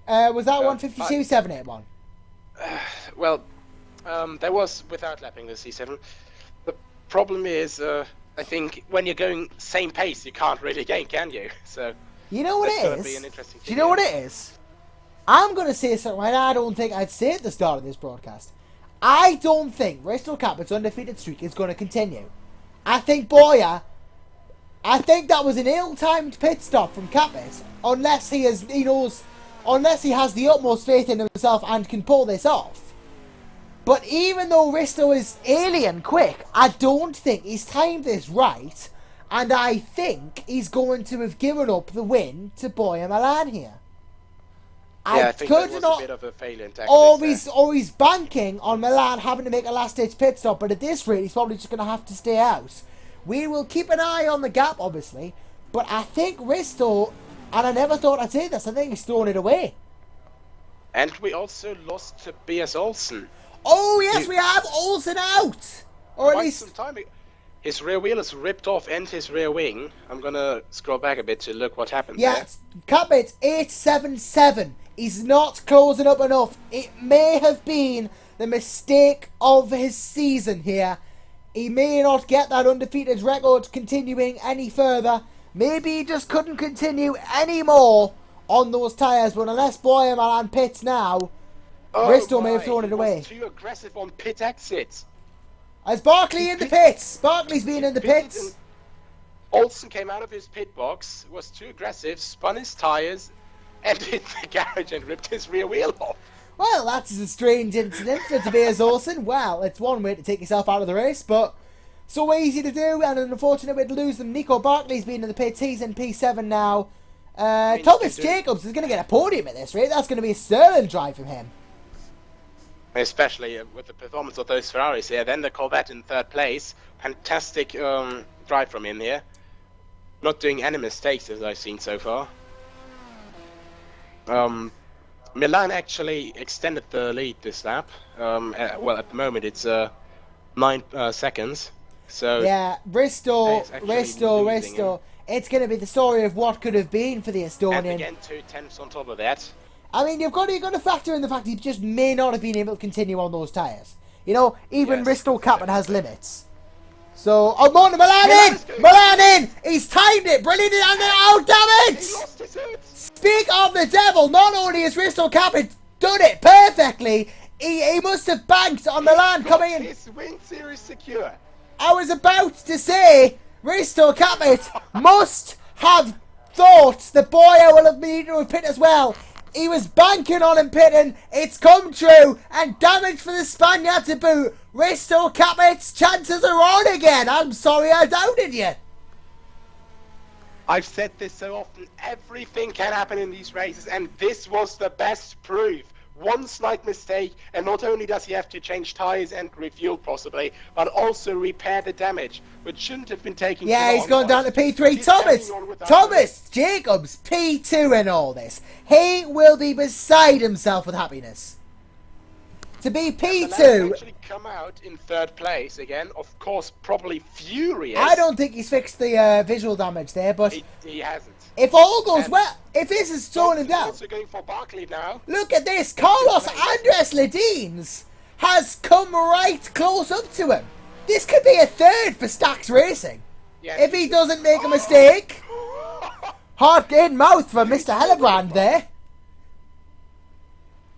Was that 152.781? Well, that was without lapping the C7. The problem is, I think when you're going same pace, you can't really gain, can you? So you know what it gonna is? be an interesting Do you know what it is? I'm going to say something I don't think I'd say at the start of this broadcast. I don't think Bristol Capit's undefeated streak is going to continue. I think Boya, that was an ill-timed pit stop from Capit, unless he has the utmost faith in himself and can pull this off. But even though Risto is alien quick, I don't think he's timed this right, and I think he's going to have given up the win to Boya Milan here. Yeah, I think that was a bit of a failure in tactics. Or he's banking on Milan having to make a last-ditch pit stop, but at this rate, he's probably just going to have to stay out. We will keep an eye on the gap, obviously, but I think Risto, and I never thought I'd say this, I think he's thrown it away. And we also lost to B.S. Olsen. Oh, yes, we have Olsen out! Or at least... some time ago. His rear wheel is ripped off and his rear wing. I'm going to scroll back a bit to look what happened there. Capit 877. He's not closing up enough. It may have been the mistake of his season here. He may not get that undefeated record continuing any further. Maybe he just couldn't continue anymore on those tyres. But unless Boya Milan pits now, Risto may have thrown it away. Too aggressive on pit exits. As Barkley in the pits. Barkley's been in the pits. Olsen came out of his pit box, was too aggressive, spun his tyres, and hit the garage and ripped his rear wheel off. Well, that's a strange incident for Tobias Olsen. Well, it's one way to take yourself out of the race, but so easy to do, and an unfortunate way to lose them. Nico Barkley's been in the pits. He's in P7 now. Thomas Jacobs is going to get a podium at this rate. That's going to be a sterling drive from him. Especially with the performance of those Ferraris here. Then the Corvette in third place. Fantastic drive from him here. Not doing any mistakes as I've seen so far. Milan actually extended the lead this lap. Well, at the moment it's 9 seconds. So yeah, Risto. It's going to be the story of what could have been for the Estonian. And again, 2 tenths on top of that. I mean, you've got to factor in the fact he just may not have been able to continue on those tyres. You know, even Risto Capit has limits. So, Milan in! He's timed it! Brilliant! And oh, damn it! He lost his hood. Speak of the devil! Not only has Risto Capit done it perfectly, he must have banked on Milan coming in. His win series secure. I was about to say, Risto Capit must have thought the Boya will have needed to pit as well. He was banking on him pitting. It's come true. And damage for the Spaniard to boot. Risto Capit's chances are on again. I'm sorry I doubted you. I've said this so often. Everything can happen in these races. And this was the best proof. One slight mistake, and not only does he have to change tyres and refuel possibly, but also repair the damage, which shouldn't have been taking too long. He's gone down to P3. Thomas Jacobs, P2 in all this. He will be beside himself with happiness. To be P2... actually come out in third place again, of course, probably furious. I don't think he's fixed the visual damage there, but... He hasn't. If all goes well, if this is throwing him down... also going for Barkley now. Look at this, Carlos Andres Ledines has come right close up to him. This could be a third for Stax Racing. Yeah, if he doesn't make a mistake. Hard in mouth for Mr. Hillebrand there.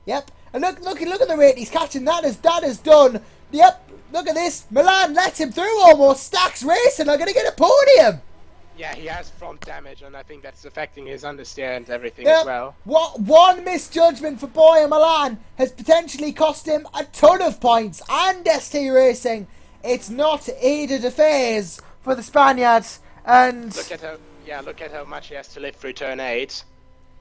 Yep. And look at the rate he's catching. That is done. Yep. Look at this. Milan lets him through almost. Stax Racing are going to get a podium. Yeah, he has front damage, and I think that's affecting his understeer and everything as well. One misjudgment for Boya Milan has potentially cost him a ton of points. And ST Racing, it's not aided affairs for the Spaniards. And look at how much he has to lift through turn 8.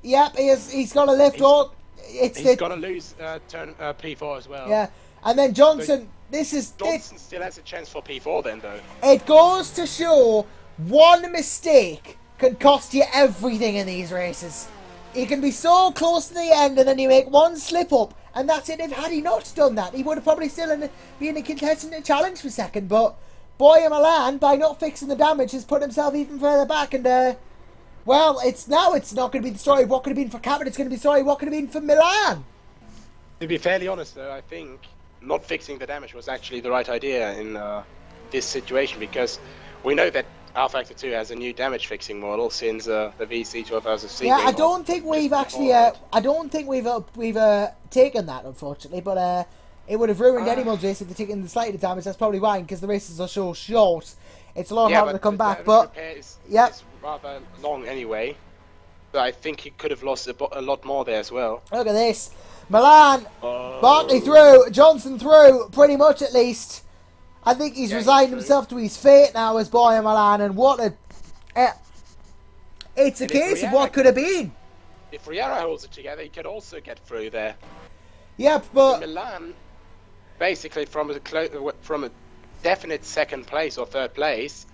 Yep, he's got to lift all. He's going to lose turn P4 as well. Yeah, And then Johnson, this is... Johnson still has a chance for P4 then, though. It goes to show one mistake can cost you everything in these races. You can be so close to the end and then you make one slip up and that's it. Had he not done that, he would have probably still been a contestant in challenge for second. But Boyer Milan, by not fixing the damage, has put himself even further back. And, well, it's not going to be the story of what could have been for Captain. It's going to be the story of what could have been for Milan. To be fairly honest, though, I think not fixing the damage was actually the right idea in this situation, because we know that R-Factor 2 has a new damage fixing model since the VC12000C. Yeah, I don't think we've actually. I don't think we've taken that, unfortunately. But it would have ruined anyone's race if they'd taken the slighter damage. That's probably why, because the races are so short. It's a lot harder to come back. But it's rather long anyway. So I think he could have lost a lot more there as well. Look at this, Milan, Barkley through, Johnson through, pretty much at least. I think he's resigned himself to his fate now as Boyer Milan, and what a... it's a case of what could have been. If Riera holds it together, he could also get through there. Yep, but... Milan, basically from a definite second place or third place,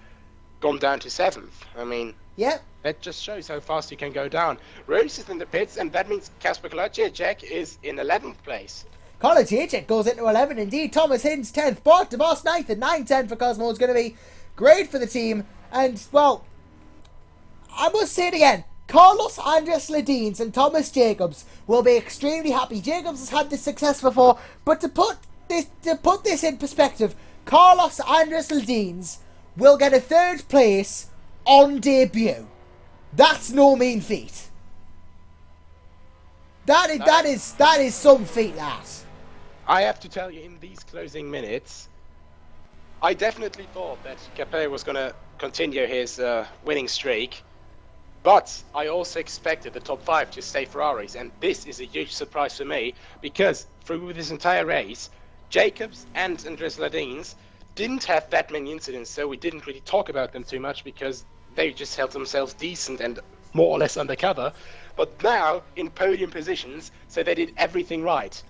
gone down to 7th. I mean... Yep. That just shows how fast you can go down. Rose is in the pits, and that means Kasper Kolacek is in 11th place. Kolacek goes into 11 indeed. Thomas Hinds 10th. Bart DeVos 9th, and 9-10 for Cosmo is going to be great for the team. And, well, I must say it again. Carlos Andres Ledines and Thomas Jacobs will be extremely happy. Jacobs has had this success before, but to put this in perspective, Carlos Andres Ledines will get a 3rd place on debut. That's no mean feat. That is some feat, that. I have to tell you, in these closing minutes, I definitely thought that Capet was going to continue his winning streak, but I also expected the top 5 to stay Ferraris, and this is a huge surprise for me, because through this entire race, Jacobs and Andres Ledines didn't have that many incidents, so we didn't really talk about them too much, because they just held themselves decent and more or less undercover. But now in podium positions, so they did everything right.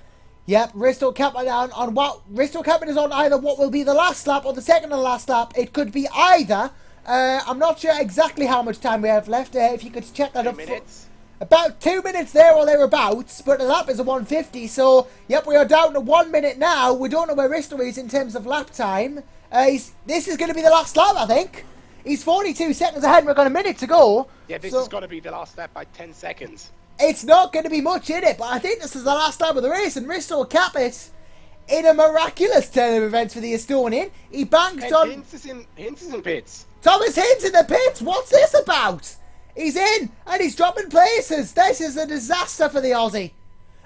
Yep, Risto Kaplan on what Risto Kaplan is on either what will be the last lap or the second to last lap. It could be either. I'm not sure exactly how much time we have left. If you could check that 2 up. minutes. About 2 minutes there or thereabouts, but the lap is a 150. So yep, we are down to 1 minute now. We don't know where Risto is in terms of lap time. This is going to be the last lap, I think. He's 42 seconds ahead and we've got a minute to go. Yeah, this is going to be the last lap by 10 seconds. It's not going to be much in it, but I think this is the last lap of the race, and Risto Capet, in a miraculous turn of events for the Estonian, he banked on... Hinds is in pits. Thomas Hinds in the pits! What's this about? He's in, and he's dropping places. This is a disaster for the Aussie.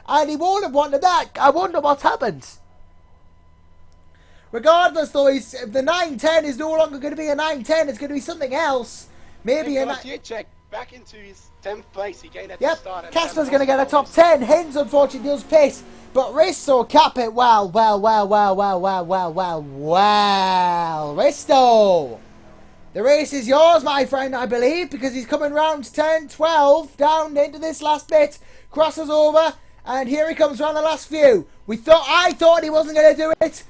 And he won't have wanted that. I wonder what's happened. Regardless, though, the 9-10 is no longer going to be a 9-10. It's going to be something else. Maybe a... check back into his 10th place. He gained at yep, the start. Casper's going to get a top 10. Hinds, unfortunately, does pace. But Risto Capet, well. Risto! The race is yours, my friend, I believe, because he's coming round 10, 12, down into this last bit. Crosses over, and here he comes round the last few. I thought he wasn't going to do it.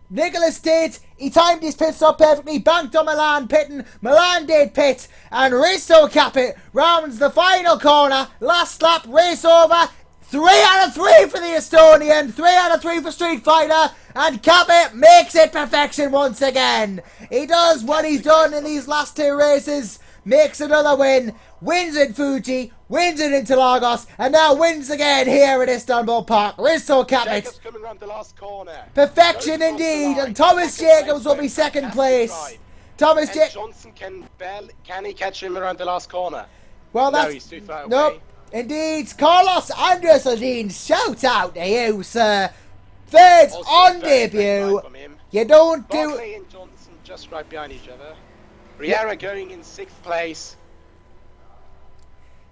Nicolas did. He timed his pit stop perfectly, banked on Milan pitting. Milan did pit, and Risto Capet rounds the final corner. Last lap, race over. 3 out of 3 for the Estonian, 3 out of 3 for Street Fighter, and Capet makes it perfection once again. He does what he's done in these last 2 races, makes another win, wins in Fuji, wins in Interlagos, and now wins again here at Istanbul Park. Risto Capet. Jacobs coming around the last corner. Perfection indeed, and Thomas Jacobs will be second place. Thomas Jacobs. Johnson can he catch him around the last corner? Well, that's... No, he's too far away. Nope. Indeed, Carlos Andres Ledines, shout out to you, sir. Third Also on very debut. from him. You don't do... Barkley and Johnson just right behind each other. Riera going in 6th place.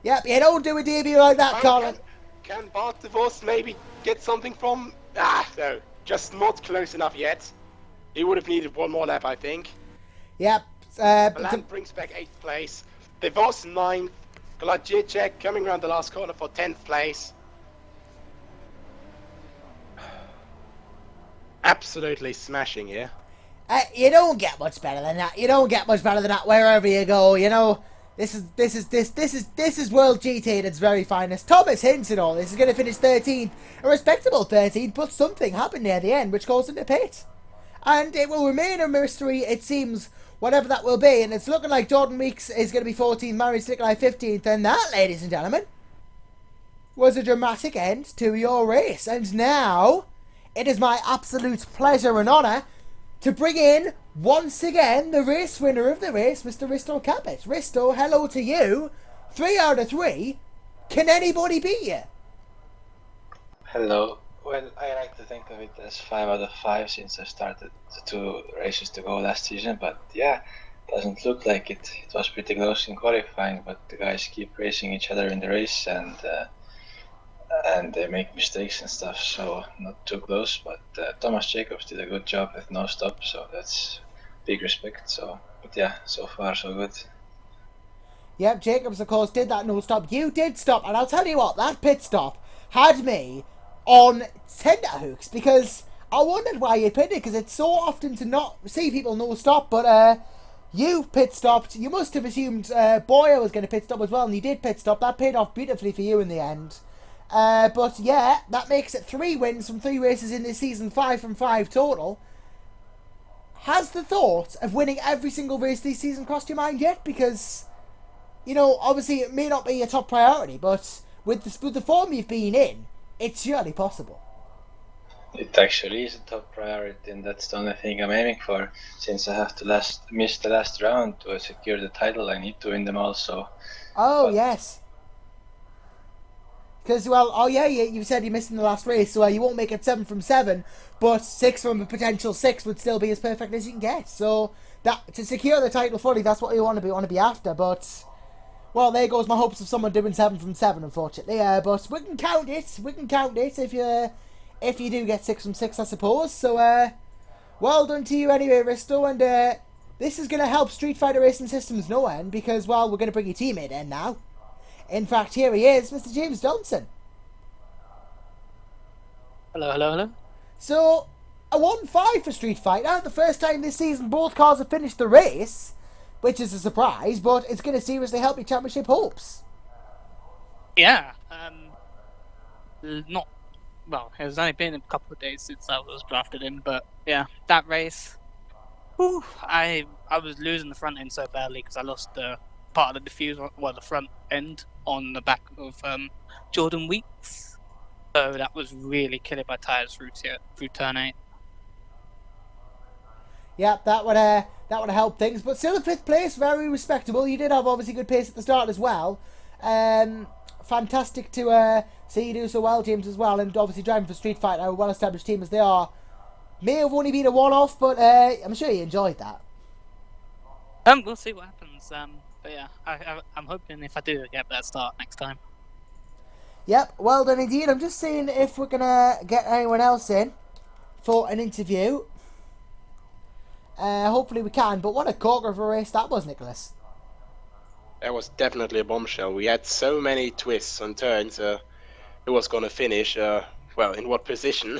Yep, you don't do a debut like that, Colin. Can Bart DeVos maybe get something from... no, just not close enough yet. He would have needed one more lap, I think. Yep. Milan brings back 8th place. DeVos 9th. Kolacek coming around the last corner for 10th place. absolutely smashing here. You don't get much better than that. You don't get much better than that wherever you go. You know, this is World GT at its very finest. Thomas Hinton, all this is going to finish 13th, a respectable 13th, but something happened near the end which caused him to pit, and it will remain a mystery. It seems, whatever that will be, and it's looking like Jordan Weeks is going to be 14th, Marius Nicolas 15th, and that, ladies and gentlemen, was a dramatic end to your race. And now, it is my absolute pleasure and honour to bring in, once again, the race winner of the race, Mr. Risto Capet. Risto, hello to you. 3 out of 3. Can anybody beat you? Hello. Well, I like to think of it as 5 out of 5 since I started the 2 races to go last season, but yeah, doesn't look like it. It was pretty close in qualifying, but the guys keep racing each other in the race, and they make mistakes and stuff, so not too close. But Thomas Jacobs did a good job with no stop, so that's big respect. So, but yeah, so far so good. Yep, Jacobs of course did that no stop. You did stop, and I'll tell you what, that pit stop had me on tenterhooks, because I wondered why you pitted, because it's so often to not see people no stop, but you pit stopped. You must have assumed Boyer was going to pit stop as well, and he did pit stop. That paid off beautifully for you in the end. But yeah, that makes it 3 wins from 3 races in this season, 5 from 5 total. Has the thought of winning every single race this season crossed your mind yet? Because, you know, obviously it may not be your top priority, but with the form you've been in, it's surely possible. It actually is a top priority, and that's the only thing I'm aiming for. Since I have to miss the last round to secure the title, I need to win them also. Oh, yes. Because, well, oh yeah, you said you missed in the last race, so you won't make it 7 from 7, but 6 from a potential 6 would still be as perfect as you can get. So, that to secure the title fully, that's what you want to be after, but... Well, there goes my hopes of someone doing 7 from 7, unfortunately. But we can count it. We can count it if you do get 6 from 6, I suppose. So, well done to you anyway, Risto. And this is going to help Street Fighter Racing Systems no end, because, well, we're going to bring your teammate in now. In fact, here he is, Mr. James Johnson. Hello, hello, hello. So, a 1-5 for Street Fighter. The first time this season both cars have finished the race, which is a surprise, but it's going to seriously help your championship hopes. Yeah, not well. It's only been a couple of days since I was drafted in, but yeah, that race. Whew, I was losing the front end so badly because I lost the part of the diffuser, well, the front end on the back of Jordan Weeks. So that was really killing my tires through turn 8. Yeah, that would have helped things. But still, in 5th place, very respectable. You did have obviously good pace at the start as well. Fantastic to see you do so well, James, as well. And obviously driving for Street Fighter, a well-established team as they are. May have only been a one-off, but I'm sure you enjoyed that. We'll see what happens. But yeah, I'm hoping if I do get that start next time. Yep, well done indeed. I'm just seeing if we're gonna get anyone else in for an interview. Hopefully we can, but what a corker of a race that was, Nicolas. That was definitely a bombshell. We had so many twists and turns. Who was going to finish? Well, in what position?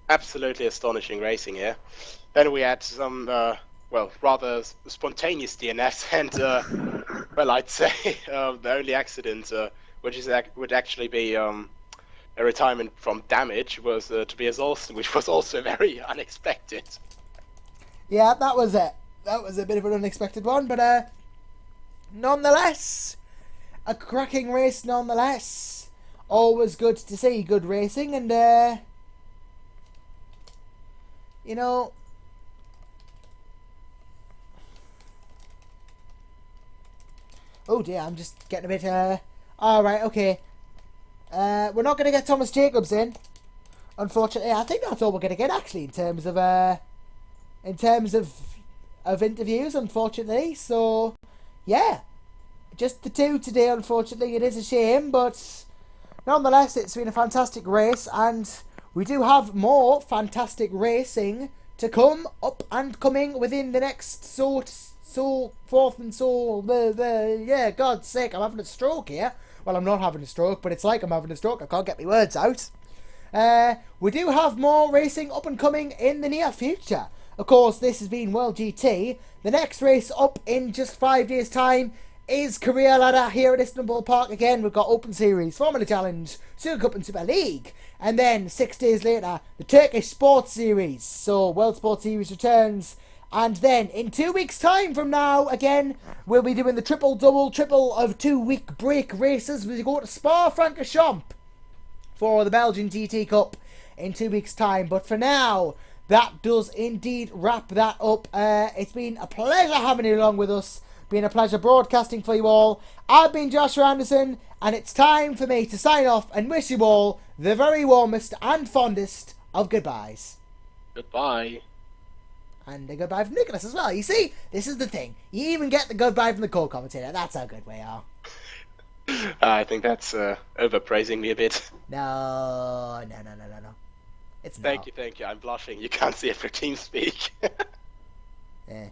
Absolutely astonishing racing here. Then we had some, well, rather spontaneous DNFs, and well, I'd say the only accident, would actually be a retirement from damage, was Tobias Olsen, which was also very unexpected. Yeah, that was it. That was a bit of an unexpected one, but nonetheless, a cracking race nonetheless. Always good to see good racing, and you know, oh dear, I'm just getting a bit alright, okay. We're not going to get Thomas Jacobs in, unfortunately. I think that's all we're going to get, actually, in terms of interviews, unfortunately. So, yeah, just the 2 today, unfortunately. It is a shame, but nonetheless, it's been a fantastic race, and we do have more fantastic racing to come, up and coming within the next yeah, God's sake, I'm having a stroke here. Well, I'm not having a stroke, but it's like I'm having a stroke. I can't get my words out. We do have more racing up and coming in the near future. Of course, this has been World GT. The next race up in just 5 days' time is Career Ladder here at Istanbul Park again. We've got Open Series, Formula Challenge, Super Cup and Super League. And then 6 days later, the Turkish Sports Series. So World Sports Series returns. And then in 2 weeks' time from now, again, we'll be doing the triple of 2 week break races. We go to Spa-Francorchamps for the Belgian GT Cup in 2 weeks' time. But for now, that does indeed wrap that up. It's been a pleasure having you along with us. Been a pleasure broadcasting for you all. I've been Joshua Anderson, and it's time for me to sign off and wish you all the very warmest and fondest of goodbyes. Goodbye. And a goodbye from Nicolas as well. You see, this is the thing. You even get the goodbye from the co-commentator. That's how good we are. I think that's overpraising me a bit. No. It's not. Thank you. I'm blushing. You can't see it for TeamSpeak. Yeah.